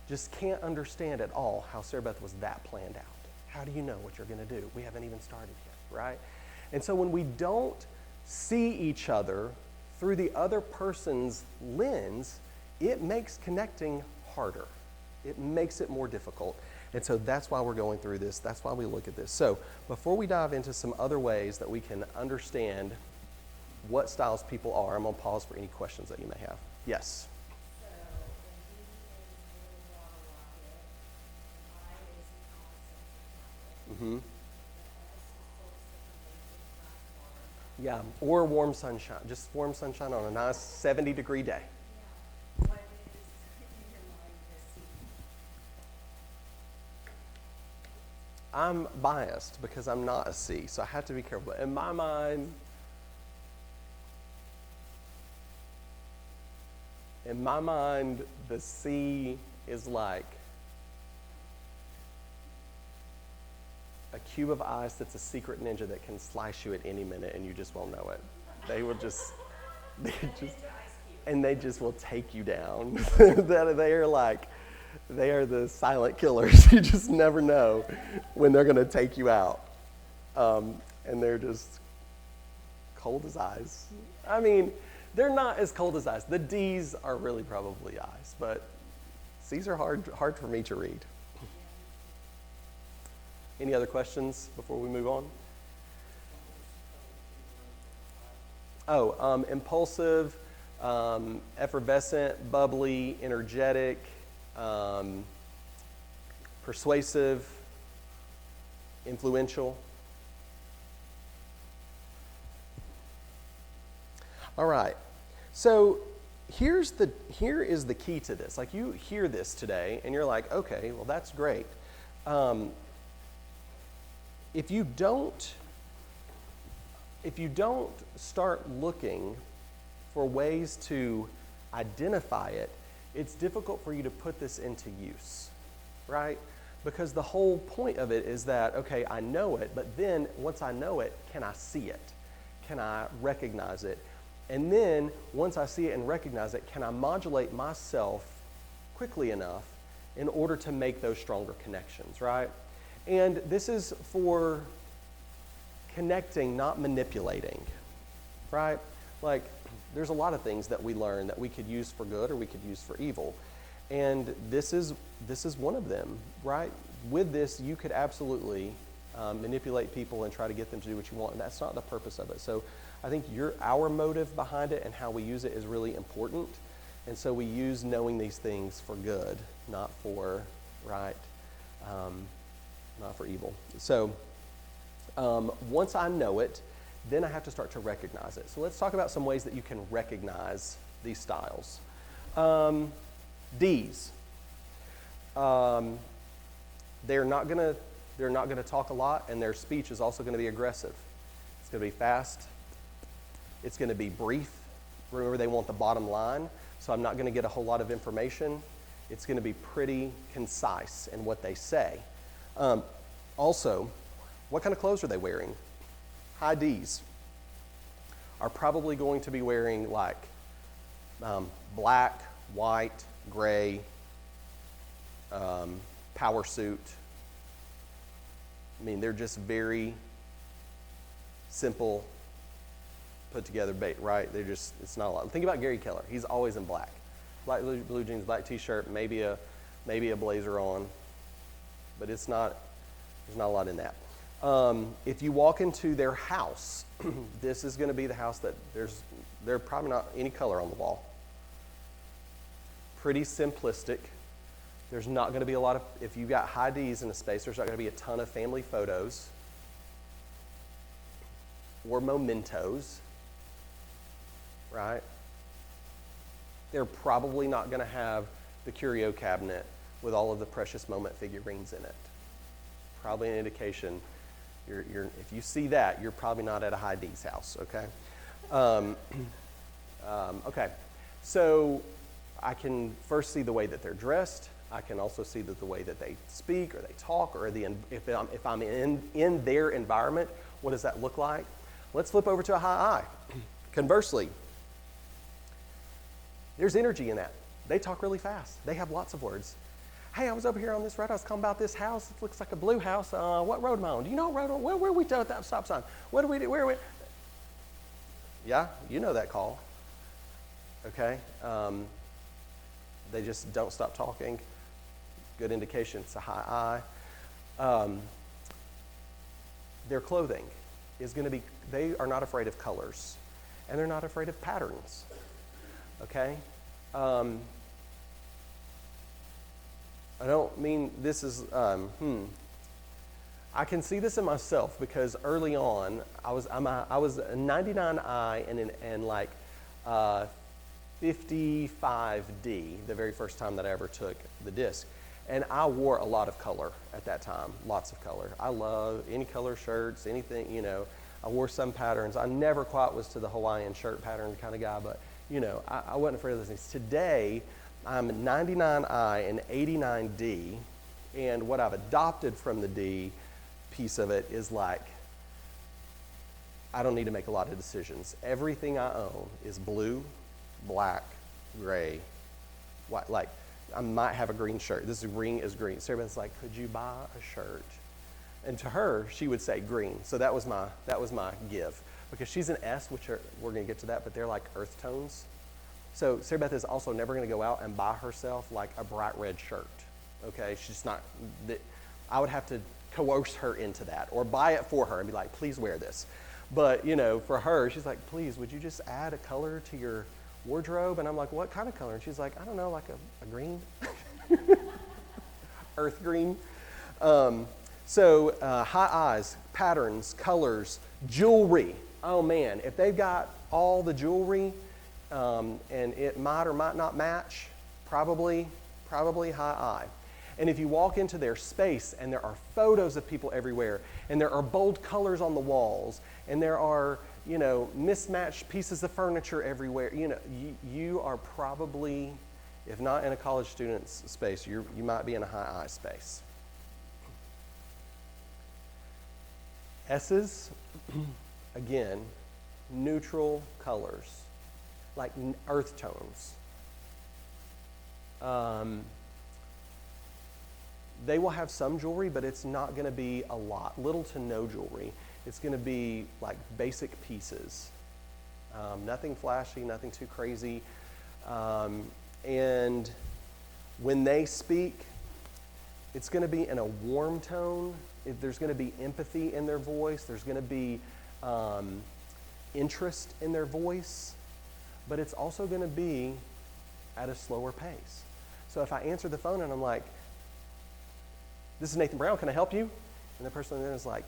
just can't understand at all how Sarah Beth was that planned out. How do you know what you're going to do? We haven't even started yet, right? And so when we don't see each other through the other person's lens, it makes connecting harder. It makes it more difficult. And so that's why we're going through this. That's why we look at this. So before we dive into some other ways that we can understand what styles people are, I'm going to pause for any questions that you may have. Yes? Mm-hmm. Yeah, or warm sunshine. Just warm sunshine on a nice 70-degree day. I'm biased because I'm not a C, so I have to be careful. In my mind, the C is like a cube of ice that's a secret ninja that can slice you at any minute and you just won't know it. They just will take you down. They are the silent killers. You just never know when they're going to take you out. And they're just cold as ice. I mean, they're not as cold as ice. The D's are really probably ice, but C's are hard for me to read. Any other questions before we move on? Oh, impulsive, effervescent, bubbly, energetic, persuasive, influential. All right, so here is the key to this. Like, you hear this today and you're like, okay, well, that's great. If you don't start looking for ways to identify it, it's difficult for you to put this into use, right? Because the whole point of it is that, okay, I know it, but then once I know it, can I see it? Can I recognize it? And then once I see it and recognize it, can I modulate myself quickly enough in order to make those stronger connections, right? And this is for connecting, not manipulating, right? Like, there's a lot of things that we learn that we could use for good or we could use for evil. And this is one of them, right? With this, you could absolutely manipulate people and try to get them to do what you want, and that's not the purpose of it. So I think our motive behind it and how we use it is really important. And so we use knowing these things for good, not for, right, not for evil. So once I know it, then I have to start to recognize it. So let's talk about some ways that you can recognize these styles. D's. They're not gonna talk a lot, and their speech is also gonna be aggressive. It's gonna be fast. It's gonna be brief. Remember, they want the bottom line, so I'm not gonna get a whole lot of information. It's gonna be pretty concise in what they say. Also, what kind of clothes are they wearing? High D's are probably going to be wearing like black, white, gray, power suit. I mean, they're just very simple, put together bait, right? It's not a lot. Think about Gary Keller. He's always in black. Black blue jeans, black t-shirt, maybe a blazer on, but there's not a lot in that. If you walk into their house, this is going to be the house that there's probably not any color on the wall. Pretty simplistic. There's not going to be a lot of, if you've got high D's in a space, there's not going to be a ton of family photos or mementos, right? They're probably not going to have the curio cabinet with all of the precious moment figurines in it. Probably an indication, if you see that, you're probably not at a high D's house, okay? Okay, so I can first see the way that they're dressed. I can also see the way that they speak or they talk, or if I'm in their environment, what does that look like? Let's flip over to a high I. Conversely, there's energy in that. They talk really fast. They have lots of words. Hey, I was over here on this road. I was calling about this house. It looks like a blue house. What road am I on? Do you know what road? Where are we at that stop sign? What do we do? Where are we? Yeah, you know that call. Okay. They just don't stop talking. Good indication it's a high I. Their clothing is going to be, they are not afraid of colors, and they're not afraid of patterns. Okay? I don't mean this is, I can see this in myself because early on, I was a 99I and like 55D, the very first time that I ever took the disc. And I wore a lot of color at that time, lots of color. I love any color shirts, anything, you know. I wore some patterns. I never quite was to the Hawaiian shirt pattern kind of guy, but, you know, I wasn't afraid of those things. Today, I'm 99I and 89D, and what I've adopted from the D piece of it is like, I don't need to make a lot of decisions. Everything I own is blue, black, gray, white. Like, I might have a green shirt. This ring is green. So everybody's like, could you buy a shirt? And to her, she would say green. So that was my give. Because she's an S, which we're going to get to that, but they're like earth tones. So Sarah Beth is also never going to go out and buy herself like a bright red shirt. Okay, she's not, I would have to coerce her into that or buy it for her and be like, please wear this. But, you know, for her, she's like, please, would you just add a color to your wardrobe? And I'm like, what kind of color? And she's like, I don't know, like a green, earth green. So high eyes, patterns, colors, jewelry. Oh man, if they've got all the jewelry and it might or might not match, probably high eye. And if you walk into their space and there are photos of people everywhere and there are bold colors on the walls and there are, you know, mismatched pieces of furniture everywhere, you know, you are probably, if not in a college student's space, you might be in a high eye space. S's, again, neutral colors, like earth tones. They will have some jewelry, but it's not going to be a lot, little to no jewelry. It's going to be like basic pieces. Nothing flashy, nothing too crazy. And when they speak, it's going to be in a warm tone. There's going to be empathy in their voice. There's going to be interest in their voice. But it's also going to be at a slower pace. So if I answer the phone and I'm like, "This is Nathan Brown, can I help you?" And the person then is like,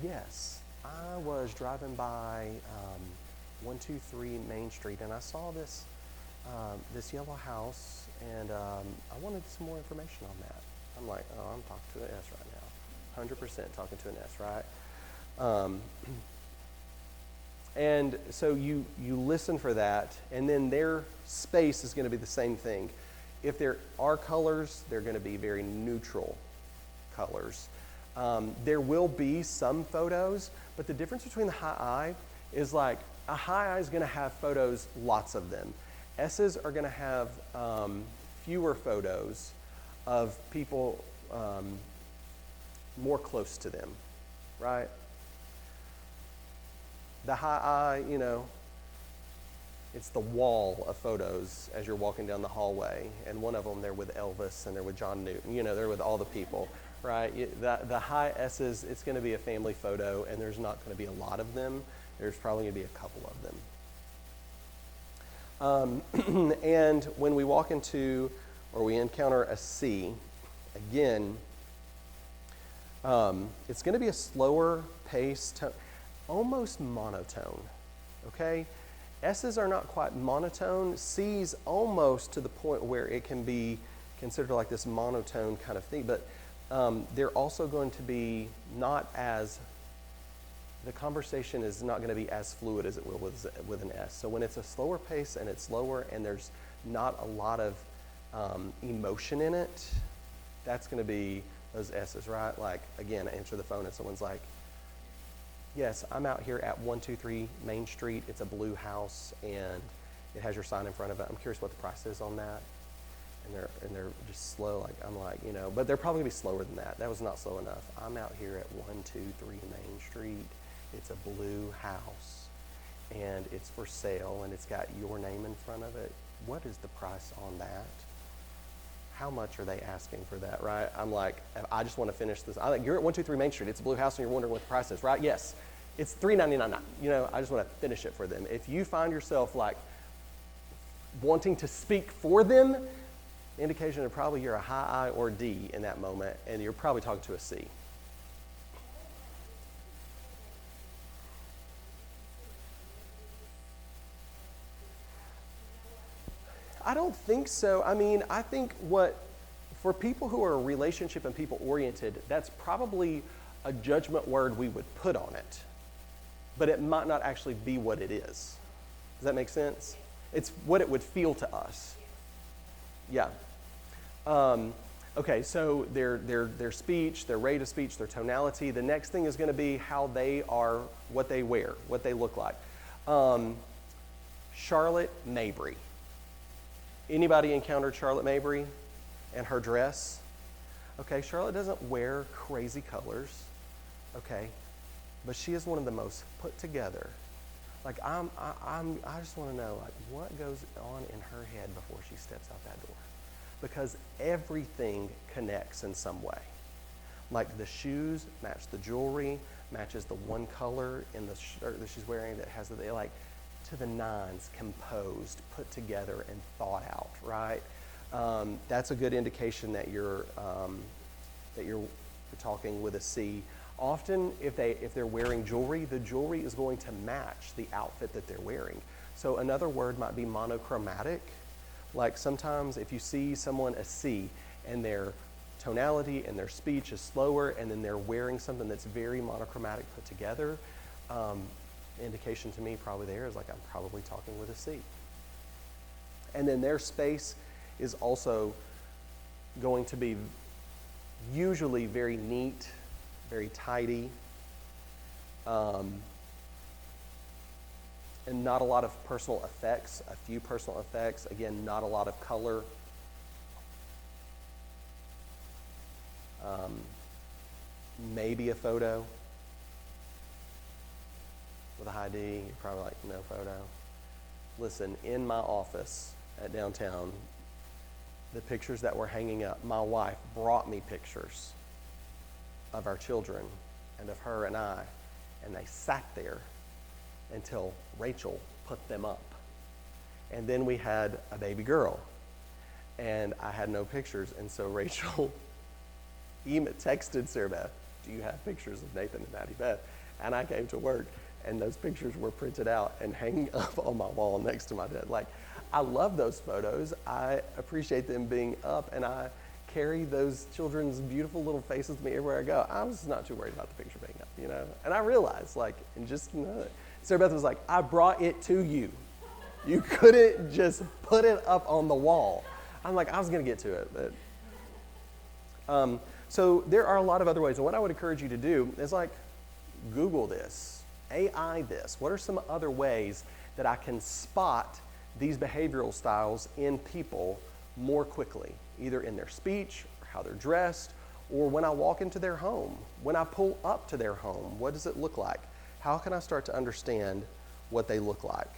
"Yes, I was driving by 123 Main Street and I saw this yellow house and I wanted some more information on that." I'm like, "Oh, I'm talking to an S right now. 100% talking to an S, right?" And so you listen for that, and then their space is going to be the same thing. If there are colors, they're going to be very neutral colors. There will be some photos, but the difference between the high I is like a high I is going to have photos, lots of them. S's are going to have fewer photos of people more close to them, right? The high I, it's the wall of photos as you're walking down the hallway, and one of them they're with Elvis and they're with John Newton, they're with all the people, right? The high S's, it's going to be a family photo, and there's not going to be a lot of them. There's probably going to be a couple of them. And when we walk into, or we encounter a C, again, it's going to be a slower pace, almost monotone, okay? S's are not quite monotone. C's almost to the point where it can be considered like this monotone kind of thing, but they're also going to be not as, the conversation is not going to be as fluid as it will with an S. So when it's a slower pace and it's slower and there's not a lot of emotion in it, that's going to be those S's, right? Like, again, I answer the phone and someone's like, "Yes, I'm out here at 123 Main Street. It's a blue house and it has your sign in front of it. I'm curious what the price is on that." And they're just slow, like I'm like, but they're probably gonna be slower than that. That was not slow enough. "I'm out here at 123 Main Street. It's a blue house and it's for sale and it's got your name in front of it. What is the price on that? How much are they asking for that?" Right? I'm like, I just want to finish this. I'm like, "You're at 123 Main Street. It's a blue house and you're wondering what the price is, right?" "Yes, it's $399. I just want to finish it for them. If you find yourself like wanting to speak for them, the indication of probably you're a high I or D in that moment, and you're probably talking to a C. I don't think so. I mean, I think for people who are relationship and people oriented, that's probably a judgment word we would put on it, but it might not actually be what it is. Does that make sense? It's what it would feel to us. Yeah. Okay, so their speech, their rate of speech, their tonality. The next thing is going to be how they are, what they wear, what they look like. Charlotte Mabry. Anybody encountered Charlotte Mabry and her dress? Okay, Charlotte doesn't wear crazy colors, okay, but she is one of the most put together. Like I just want to know like what goes on in her head before she steps out that door, because everything connects in some way. Like the shoes match the jewelry, matches the one color in the shirt that she's wearing that has the like to the nines, composed, put together, and thought out. Right? That's a good indication that you're talking with a C. Often, if they're wearing jewelry, the jewelry is going to match the outfit that they're wearing. So another word might be monochromatic. Like sometimes if you see someone a C and their tonality and their speech is slower, and then they're wearing something that's very monochromatic put together, indication to me probably there is like I'm probably talking with a C. And then their space is also going to be usually very neat, very tidy, and not a lot of personal effects, a few personal effects. Again, not a lot of color. Maybe a photo. with a high D. You're probably like, no photo. Listen, in my office at downtown, the pictures that were hanging up, my wife brought me pictures of our children and of her and I, and they sat there until Rachel put them up. And then we had a baby girl, and I had no pictures, and so Rachel texted Sarah Beth, do you have pictures of Nathan and Maddie Beth? And I came to work, and those pictures were printed out and hanging up on my wall next to my bed. Like, I love those photos. I appreciate them being up, and I carry those children's beautiful little faces with me everywhere I go. I was not too worried about the picture being up, you know? And I realized, like, and just, you know, Sarah Beth was like, I brought it to you. You couldn't just put it up on the wall. I'm like, I was going to get to it. But, so there are a lot of other ways. And what I would encourage you to do is like, Google this, AI this. What are some other ways that I can spot these behavioral styles in people more quickly, either in their speech, or how they're dressed, or when I walk into their home, when I pull up to their home, what does it look like? How can I start to understand what they look like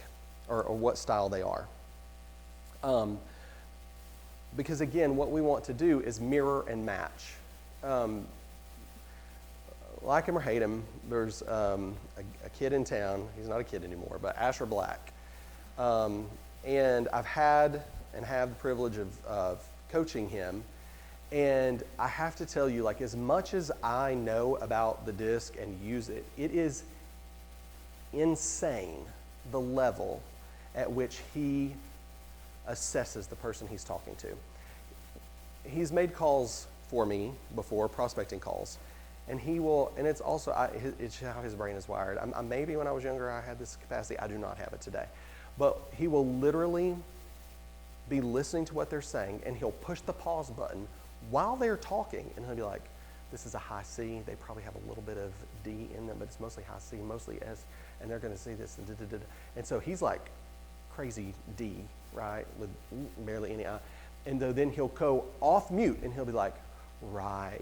or what style they are? Because again, what we want to do is mirror and match. Like him or hate him, there's a kid in town, he's not a kid anymore, but Asher Black. And I've had and have the privilege of coaching him. And I have to tell you, like, as much as I know about the disc and use it, it is insane the level at which he assesses the person he's talking to. He's made calls for me before, prospecting calls, and he will, and it's also, it's how his brain is wired. Maybe when I was younger I had this capacity, I do not have it today. But he will literally be listening to what they're saying, and he'll push the pause button while they're talking, and he'll be like, this is a high C, they probably have a little bit of D in them, but it's mostly high C, mostly S, and they're gonna see this, and da-da-da-da. And so he's like crazy D, right, with barely any I. And then he'll go off mute, and he'll be like, right,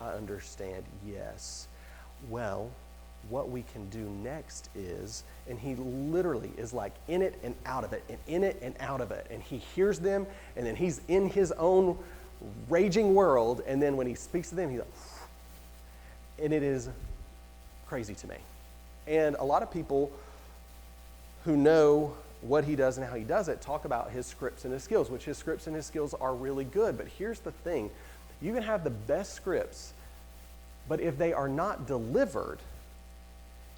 I understand, yes. Well, what we can do next is, and he literally is like in it and out of it, and in it and out of it, and he hears them, and then he's in his own raging world, and then when he speaks to them, he's like, and it is crazy to me. And a lot of people who know what he does and how he does it talk about his scripts and his skills, which his scripts and his skills are really good. But here's the thing, you can have the best scripts, but if they are not delivered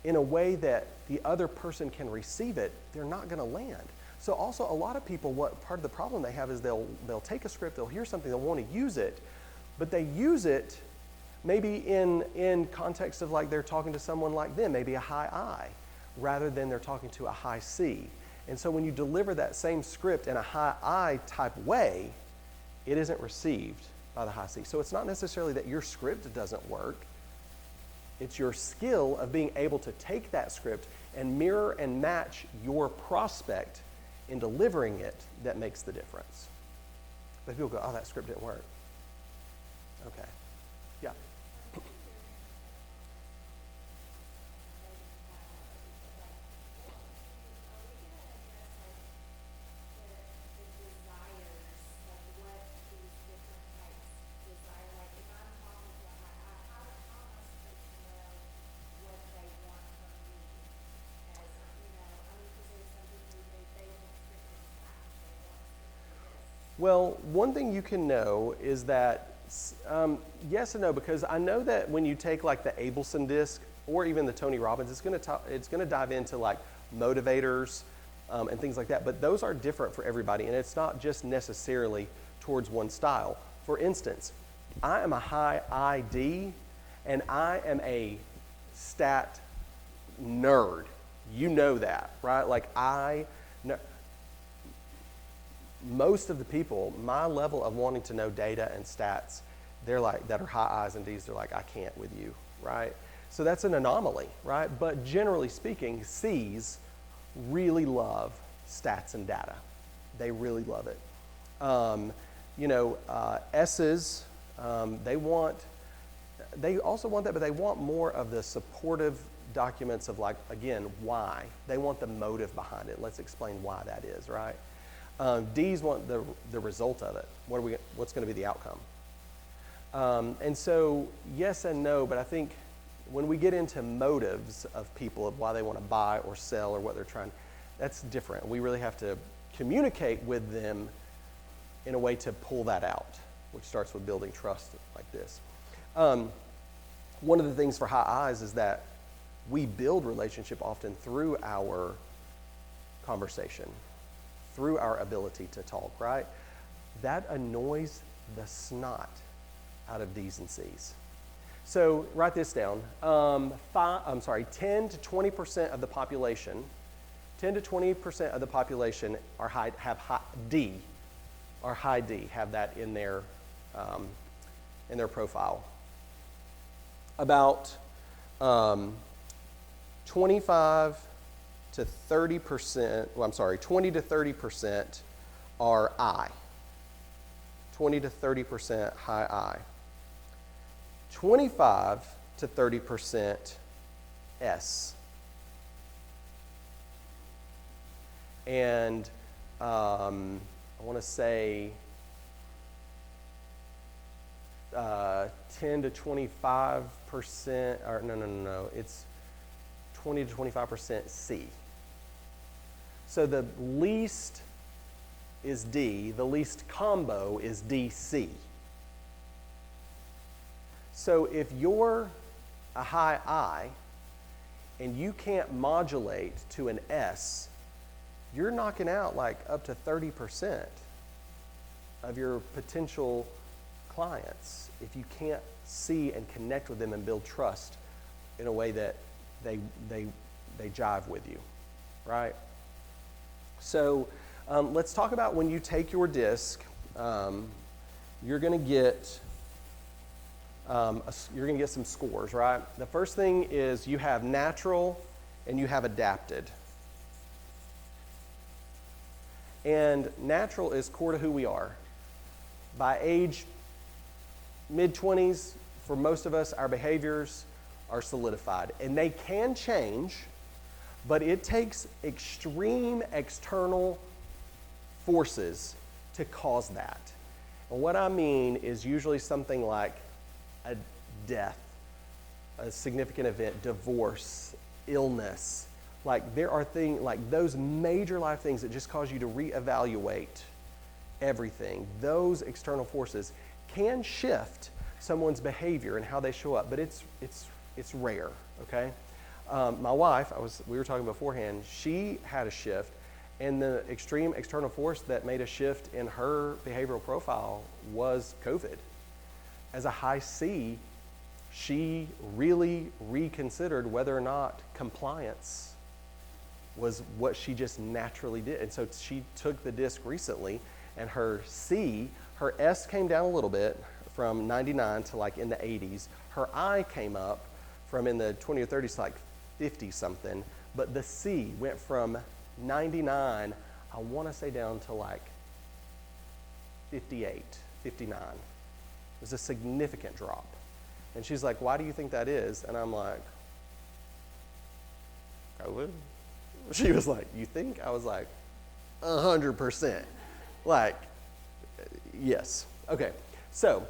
in a way that the other person can receive it, they're not going to land. So also a lot of people, what part of the problem they have is they'll take a script, they'll hear something, they'll want to use it, but they use it maybe in context of like they're talking to someone like them, maybe a high I, rather than they're talking to a high C. And so when you deliver that same script in a high I type way, it isn't received by the high C. So it's not necessarily that your script doesn't work. It's your skill of being able to take that script and mirror and match your prospect in delivering it that makes the difference. But people go, oh, that script didn't work. Okay. Yeah. Well, one thing you can know is that, yes and no, because I know that when you take like the Abelson disc or even the Tony Robbins, it's going to dive into like motivators and things like that. But those are different for everybody, and it's not just necessarily towards one style. For instance, I am a high ID, and I am a stat nerd. You know that, right? Like most of the people, my level of wanting to know data and stats, they're like, that are high I's and D's, they're like, I can't with you, right? So that's an anomaly, right? But generally speaking, C's really love stats and data. They really love it. S's, they also want that, but they want more of the supportive documents of like, again, why. They want the motive behind it. Let's explain why that is, right? D's want the result of it. What's going to be the outcome? And so yes and no, but I think when we get into motives of people of why they want to buy or sell or what they're trying, that's different. We really have to communicate with them in a way to pull that out, which starts with building trust like this. One of the things for High Eyes is that we build relationship often through our conversation, through our ability to talk, right? That annoys the snot out of D's and C's. So write this down. 10 to 20% of the population, 10 to 20% of the population are high D, have that in their profile. About 25 to 30%, 20 to 30% are I. 20 to 30% high I. 25 to 30% S. And I want to say 10 to 25%, or no, it's 20 to 25% C. So the least is D, the least combo is DC. So if you're a high I and you can't modulate to an S, you're knocking out like up to 30% of your potential clients if you can't see and connect with them and build trust in a way that they jive with you, right? So let's talk about when you take your disc, you're going to get some scores, right? The first thing is you have natural and you have adapted. And natural is core to who we are. By age mid-20s, for most of us, our behaviors are solidified. And they can change, but it takes extreme external forces to cause that. And what I mean is usually something like a death, a significant event, divorce, illness. Like there are things like those major life things that just cause you to reevaluate everything. Those external forces can shift someone's behavior and how they show up, but it's rare, okay? My wife, we were talking beforehand, she had a shift, and the extreme external force that made a shift in her behavioral profile was COVID. As a high C, she really reconsidered whether or not compliance was what she just naturally did. And so she took the disc recently, and her C, her S came down a little bit from 99 to like in the 80s. Her I came up from in the 20 or 30s to like 50 something, but the C went from 99, I want to say down to like 58, 59. It was a significant drop. And she's like, why do you think that is? And I'm like, COVID? She was like, you think? I was like, 100%. Like, yes. Okay, so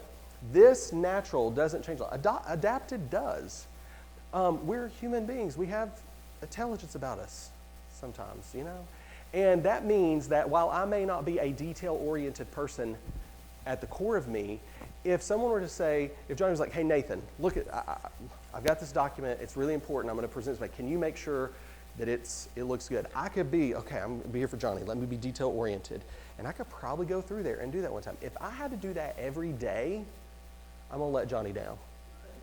this natural doesn't change. Adapted does. We're human beings. We have intelligence about us sometimes, you know? And that means that while I may not be a detail-oriented person at the core of me, if someone were to say, if Johnny was like, hey, Nathan, look at, I've got this document. It's really important. I'm going to present it. Can you make sure that it looks good? I could be, okay, I'm going to be here for Johnny. Let me be detail-oriented. And I could probably go through there and do that one time. If I had to do that every day, I'm going to let Johnny down,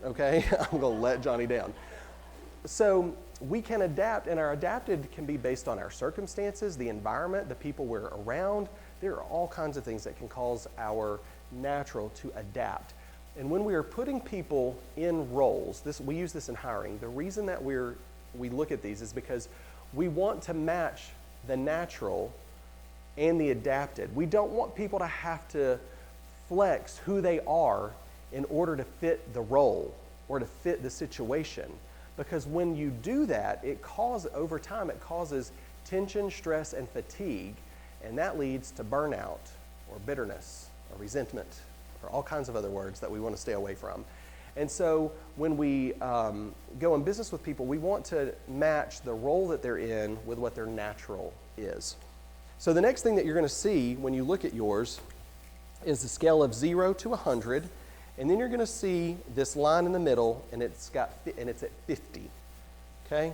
okay? I'm going to let Johnny down. So we can adapt, and our adapted can be based on our circumstances, the environment, the people we're around. There are all kinds of things that can cause our natural to adapt. And when we are putting people in roles, we use this in hiring. The reason that we look at these is because we want to match the natural and the adapted. We don't want people to have to flex who they are in order to fit the role or to fit the situation. Because when you do that, over time, it causes tension, stress, and fatigue, and that leads to burnout or bitterness or resentment or all kinds of other words that we want to stay away from. And so when we go in business with people, we want to match the role that they're in with what their natural is. So the next thing that you're going to see when you look at yours is the scale of 0 to 100, and then you're going to see this line in the middle, and it's at 50. Okay?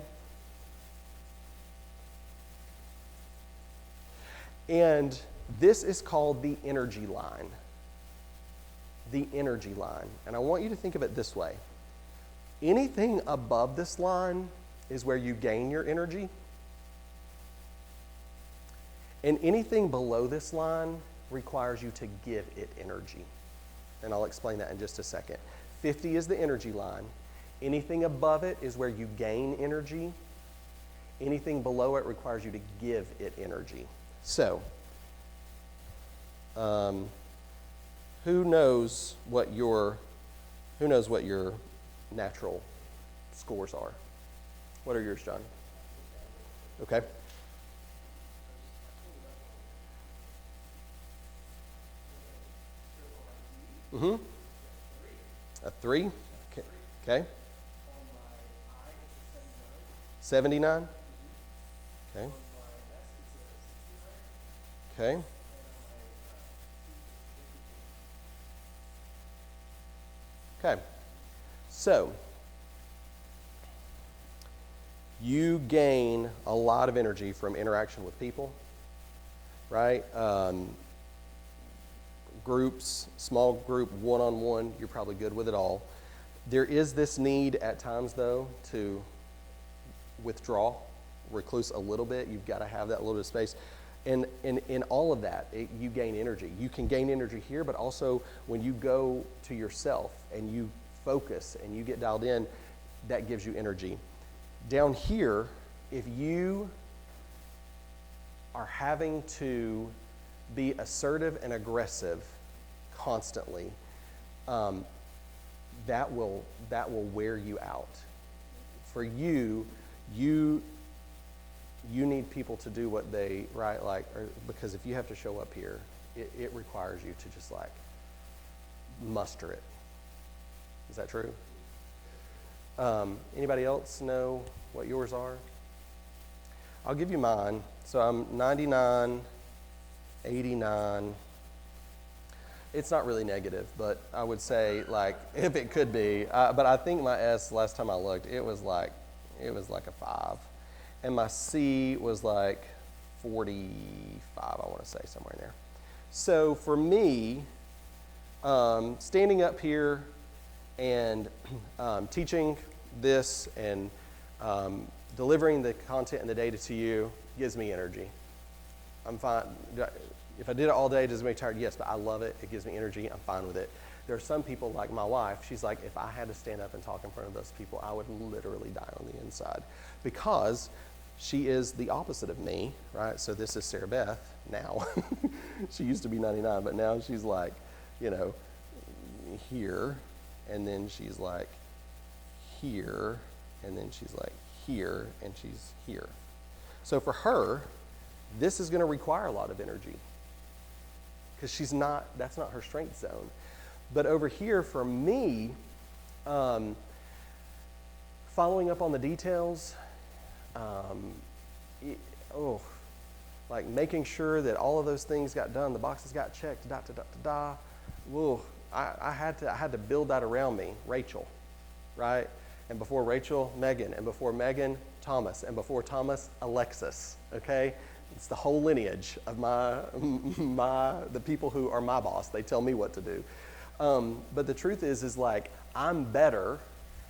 And this is called the energy line. The energy line. And I want you to think of it this way. Anything above this line is where you gain your energy. And anything below this line requires you to give it energy. And I'll explain that in just a second. 50 is the energy line. Anything above it is where you gain energy. Anything below it requires you to give it energy. So, who knows what your natural scores are? What are yours, John? Okay. Mm-hmm. A 3? Okay. 79? Okay. Okay. Okay. So, you gain a lot of energy from interaction with people, right? Groups, small group, one-on-one, you're probably good with it all. There is this need at times, though, to withdraw, recluse a little bit. You've got to have that little bit of space. And in all of that, you gain energy. You can gain energy here, but also when you go to yourself and you focus and you get dialed in, that gives you energy. Down here, if you are having to be assertive and aggressive constantly, that will wear you out. For you need people to do what they, right, like, because if you have to show up here, it requires you to just like muster it. Is that true? Anybody else know what yours are? I'll give you mine. So I'm 99, 89. It's not really negative, but I would say like if it could be. But I think my S last time I looked, it was like a 5. And my C was like 45, I want to say, somewhere in there. So for me, standing up here and teaching this and delivering the content and the data to you gives me energy. I'm fine. If I did it all day, does it make me tired? Yes, but I love it. It gives me energy. I'm fine with it. There are some people, like my wife, she's like, if I had to stand up and talk in front of those people, I would literally die on the inside, because she is the opposite of me, right? So this is Sarah Beth now. She used to be 99, but now she's like, here, and then she's like here, and then she's like here, and she's here. So for her, this is going to require a lot of energy, because that's not her strength zone. But over here, for me, following up on the details, like making sure that all of those things got done, the boxes got checked, I had to build that around me. Rachel, right? And before Rachel, Megan, and before Megan, Thomas, and before Thomas, Alexis. Okay, it's the whole lineage of the people who are my boss. They tell me what to do. But the truth is like I'm better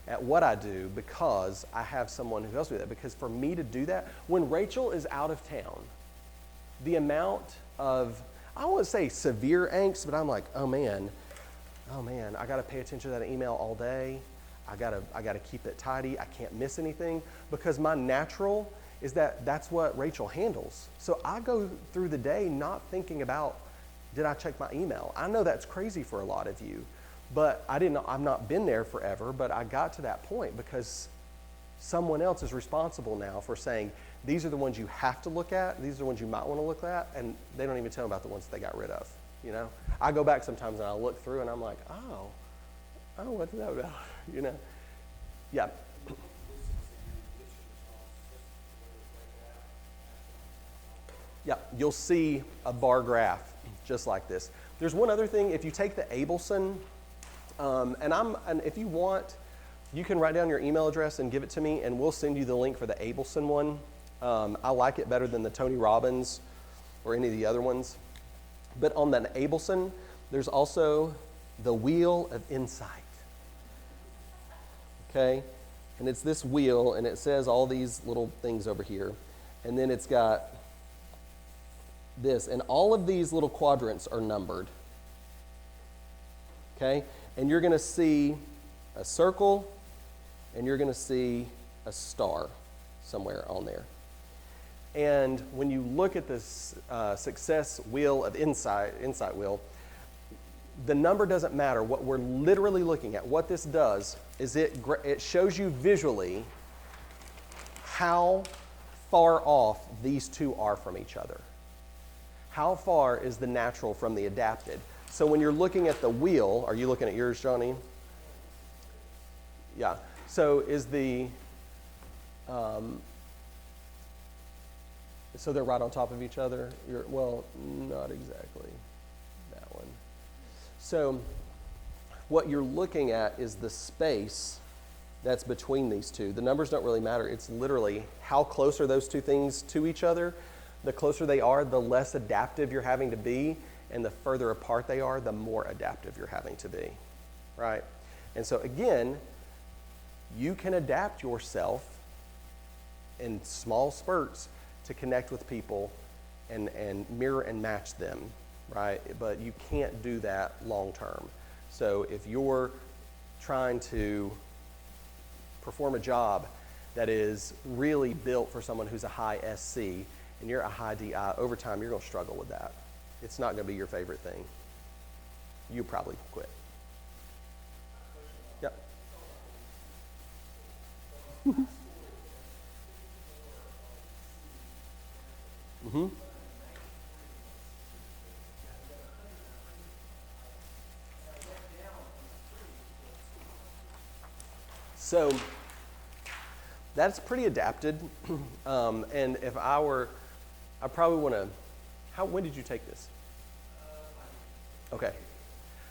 at what I do because I have someone who helps me with that. Because for me to do that, when Rachel is out of town, the amount of, I won't say severe angst, but I'm like, oh man, I got to pay attention to that email all day. I got to keep it tidy. I can't miss anything, because my natural is that's what Rachel handles. So I go through the day not thinking about, did I check my email? I know that's crazy for a lot of you, but I've not been there forever, but I got to that point because someone else is responsible now for saying, these are the ones you have to look at, these are the ones you might want to look at, and they don't even tell them about the ones they got rid of, you know? I go back sometimes and I look through and I'm like, oh, what's that about, you know? Yeah. Yeah, you'll see a bar graph just like this. There's one other thing. If you take the Abelson, and if you want, you can write down your email address and give it to me, and we'll send you the link for the Abelson one. I like it better than the Tony Robbins or any of the other ones. But on the Abelson, there's also the Wheel of Insight. Okay? And it's this wheel, and it says all these little things over here. And then it's got this, and all of these little quadrants are numbered. Okay? And you're going to see a circle, and you're going to see a star somewhere on there. And when you look at this success wheel of insight wheel, the number doesn't matter. What we're literally looking at, what this does is it shows you visually how far off these two are from each other. How far is the natural from the adapted? So when you're looking at the wheel, are you looking at yours, Johnny? Yeah. So is the, so they're right on top of each other? Well, not exactly that one. So what you're looking at is the space that's between these two. The numbers don't really matter. It's literally how close are those two things to each other. The closer they are, the less adaptive you're having to be, and the further apart they are, the more adaptive you're having to be, right? And so again, you can adapt yourself in small spurts to connect with people and mirror and match them, right? But you can't do that long term. So if you're trying to perform a job that is really built for someone who's a high SC, and you're a high DI, over time you're going to struggle with that. It's not going to be your favorite thing. You probably quit. Yep. Mm-hmm. So that's pretty adapted. And if I probably want to, when did you take this? Okay.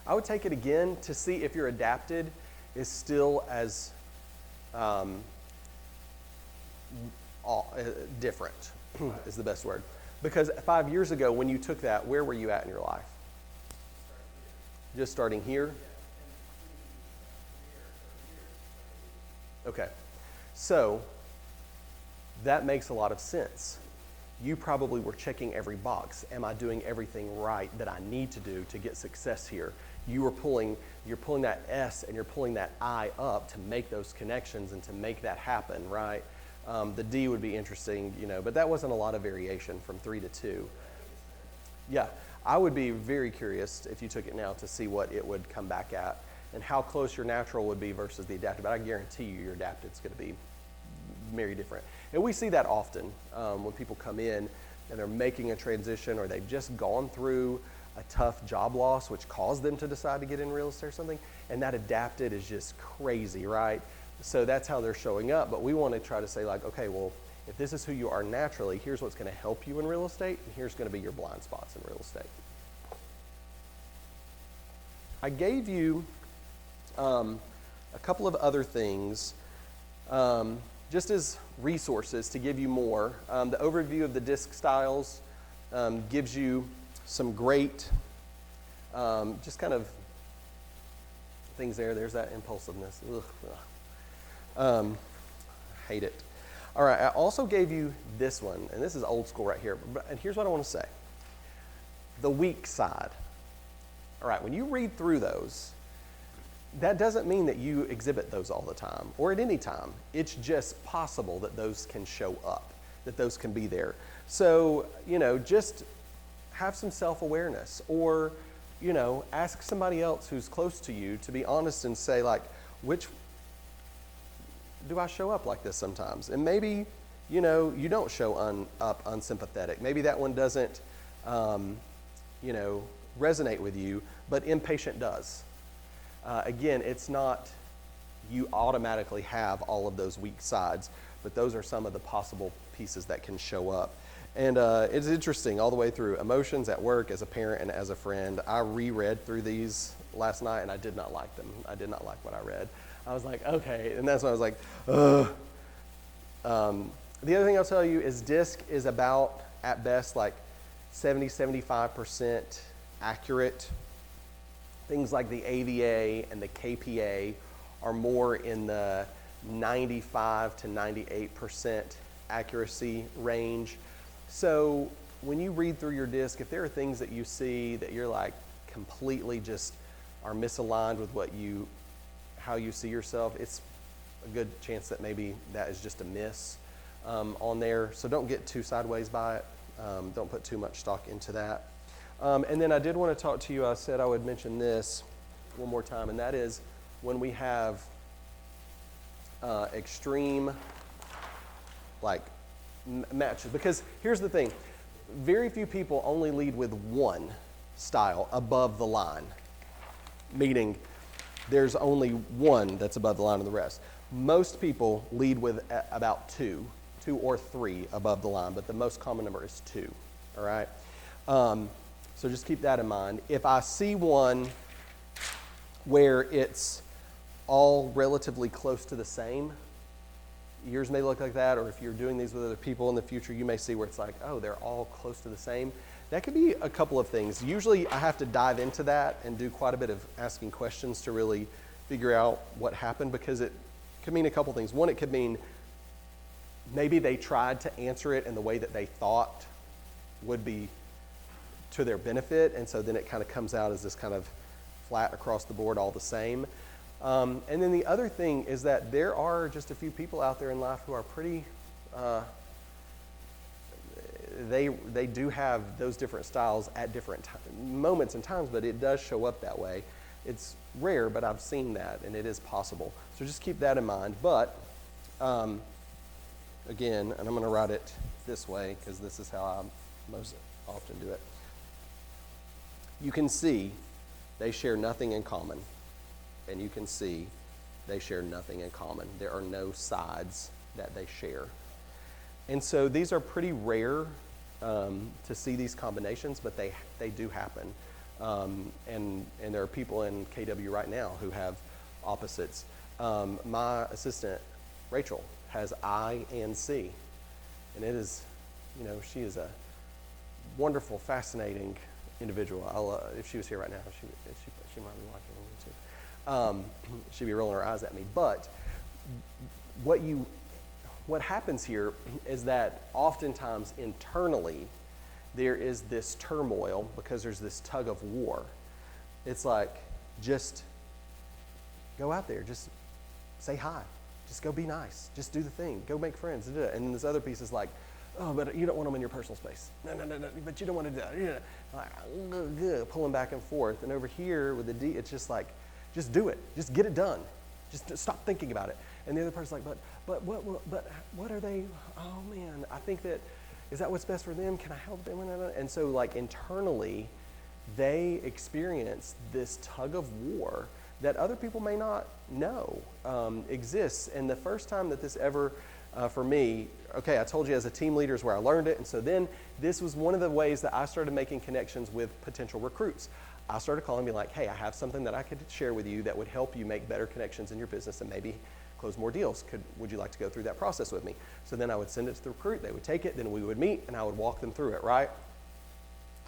I would take it again to see if your adapted is still as different, is the best word. Because 5 years ago when you took that, where were you at in your life? Just starting here? Okay. So that makes a lot of sense. You probably were checking every box. Am I doing everything right that I need to do to get success here? You're pulling that S and you're pulling that I up to make those connections and to make that happen, right? The D would be interesting, but that wasn't a lot of variation from 3 to 2. Yeah, I would be very curious if you took it now to see what it would come back at and how close your natural would be versus the adaptive. But I guarantee you your adaptive is going to be very different. And we see that often when people come in and they're making a transition or they've just gone through a tough job loss which caused them to decide to get in real estate or something, and that adapted is just crazy, right? So that's how they're showing up. But we want to try to say like, okay, well, if this is who you are naturally, here's what's going to help you in real estate, and here's going to be your blind spots in real estate. I gave you a couple of other things just as resources to give you more. The overview of the disc styles gives you some great just kind of things there. There's that impulsiveness. Ugh. Hate it. All right, I also gave you this one, and this is old school right here. And here's what I want to say. The weak side. All right, when you read through those, that doesn't mean that you exhibit those all the time or at any time. It's just possible that those can show up, that those can be there. So, just have some self-awareness or, ask somebody else who's close to you to be honest and say like, do I show up like this sometimes? And maybe, you don't show up unsympathetic. Maybe that one doesn't, resonate with you, but impatient does. Again, it's not you automatically have all of those weak sides, but those are some of the possible pieces that can show up. And it's interesting all the way through emotions at work, as a parent, and as a friend. I reread through these last night, and I did not like them. I did not like what I read. I was like, okay, and that's when I was like, ugh. The other thing I'll tell you is DISC is about, at best, like 70-75% accurate. Things like the AVA and the KPA are more in the 95 to 98% accuracy range. So when you read through your DISC, if there are things that you see that you're like completely just are misaligned with how you see yourself, it's a good chance that maybe that is just a miss on there. So don't get too sideways by it. Don't put too much stock into that. And then I did want to talk to you, I said I would mention this one more time, and that is when we have extreme matches. Because here's the thing, very few people only lead with one style above the line, meaning there's only one that's above the line of the rest. Most people lead with about two or three above the line, but the most common number is two, all right? So just keep that in mind. If I see one where it's all relatively close to the same, yours may look like that, or if you're doing these with other people in the future, you may see where it's like, oh, they're all close to the same. That could be a couple of things. Usually I have to dive into that and do quite a bit of asking questions to really figure out what happened, because it could mean a couple things. One, it could mean maybe they tried to answer it in the way that they thought would be to their benefit, and so then it kind of comes out as this kind of flat across the board, all the same. And then the other thing is that there are just a few people out there in life who are pretty, they do have those different styles at different moments and times, but it does show up that way. It's rare, but I've seen that, and it is possible. So just keep that in mind. But again, and I'm going to write it this way because this is how I most often do it. You can see they share nothing in common, and you can see they share nothing in common. There are no sides that they share. And so these are pretty rare to see these combinations, but they do happen. And there are people in KW right now who have opposites. My assistant, Rachel, has I and C. And it is, she is a wonderful, fascinating individual. If she was here right now, she might be watching me too. She'd be rolling her eyes at me. But what happens here is that oftentimes internally there is this turmoil because there's this tug of war. It's like, just go out there, just say hi, just go be nice, just do the thing, go make friends, and then this other piece is like, oh, but you don't want them in your personal space. No, but you don't want to do that. Like, pulling back and forth. And over here with the D, it's just like, just do it. Just get it done. Just stop thinking about it. And the other person's like, but what are they? Oh man, I think is that what's best for them? Can I help them? And so like internally, they experience this tug of war that other people may not know exists. And the first time that this ever, for me, okay, I told you as a team leader is where I learned it. And so then this was one of the ways that I started making connections with potential recruits. I started calling me like, hey, I have something that I could share with you that would help you make better connections in your business and maybe close more deals. Would you like to go through that process with me? So then I would send it to the recruit, they would take it, then we would meet and I would walk them through it, right?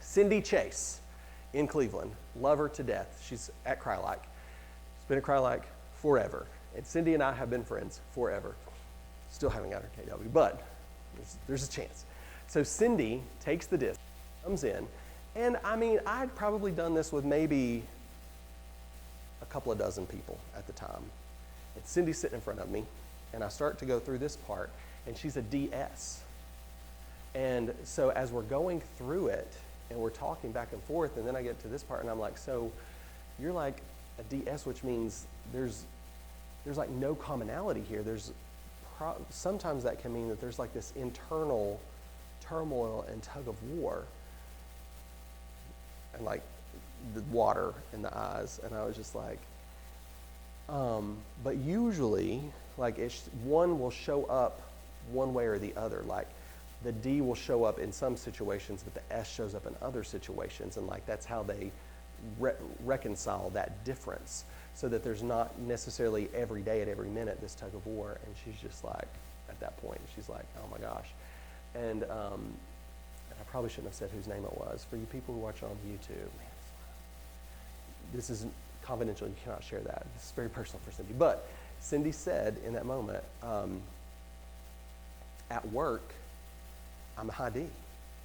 Cindy Chase in Cleveland, love her to death. She's at Crylike. She's been at Crylike forever. And Cindy and I have been friends forever. Still haven't got her KW, but there's a chance. So Cindy takes the disc, comes in, and I mean, I'd probably done this with maybe a couple of dozen people at the time. And Cindy's sitting in front of me, and I start to go through this part, and she's a DS. And so as we're going through it, and we're talking back and forth, and then I get to this part, and I'm like, so you're like a DS, which means there's there's like no commonality here. Sometimes that can mean that there's like this internal turmoil and tug of war, and like the water in the eyes. And I was just like, but usually, like one will show up one way or the other. Like the D will show up in some situations, but the S shows up in other situations, and like that's how they reconcile that difference, so that there's not necessarily every day at every minute this tug of war. And she's just like, at that point, she's like, oh my gosh. And I probably shouldn't have said whose name it was. For you people who watch on YouTube, man, this is confidential. You cannot share that. This is very personal for Cindy. But Cindy said in that moment, at work, I'm a high D.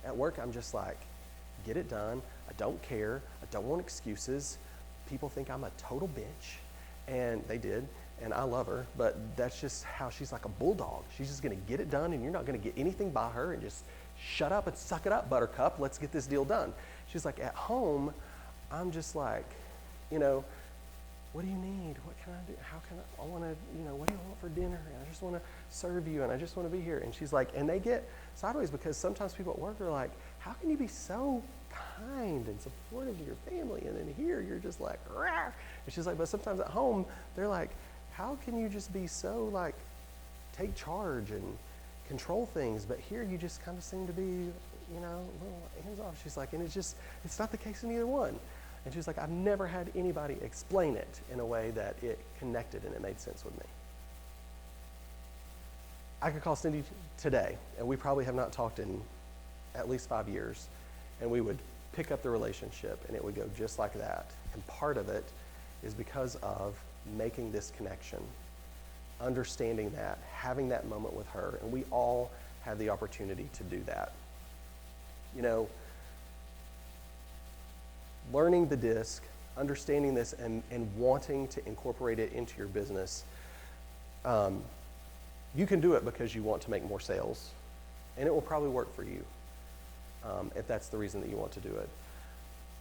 At work, I'm just like, get it done. I don't care. I don't want excuses. People think I'm a total bitch, and they did, and I love her, but that's just how she's like a bulldog. She's just gonna get it done, and you're not gonna get anything by her, and just shut up and suck it up, buttercup. Let's get this deal done. She's like, at home, I'm just like, what do you need? What can I do? How can I wanna, what do you want for dinner? And I just wanna serve you, and I just wanna be here. And she's like, and they get sideways because sometimes people at work are like, how can you be so kind and supportive to your family, and then here you're just like, rah. And she's like, but sometimes at home they're like, how can you just be so like take charge and control things, but here you just kind of seem to be, a little hands off. She's like, and it's not the case in either one. And she's like, I've never had anybody explain it in a way that it connected and it made sense with me. I could call Cindy today, and we probably have not talked in at least 5 years, and we would pick up the relationship, and it would go just like that. And part of it is because of making this connection, understanding that, having that moment with her, and we all have the opportunity to do that. Learning the DISC, understanding this, and wanting to incorporate it into your business, you can do it because you want to make more sales, and it will probably work for you if that's the reason that you want to do it.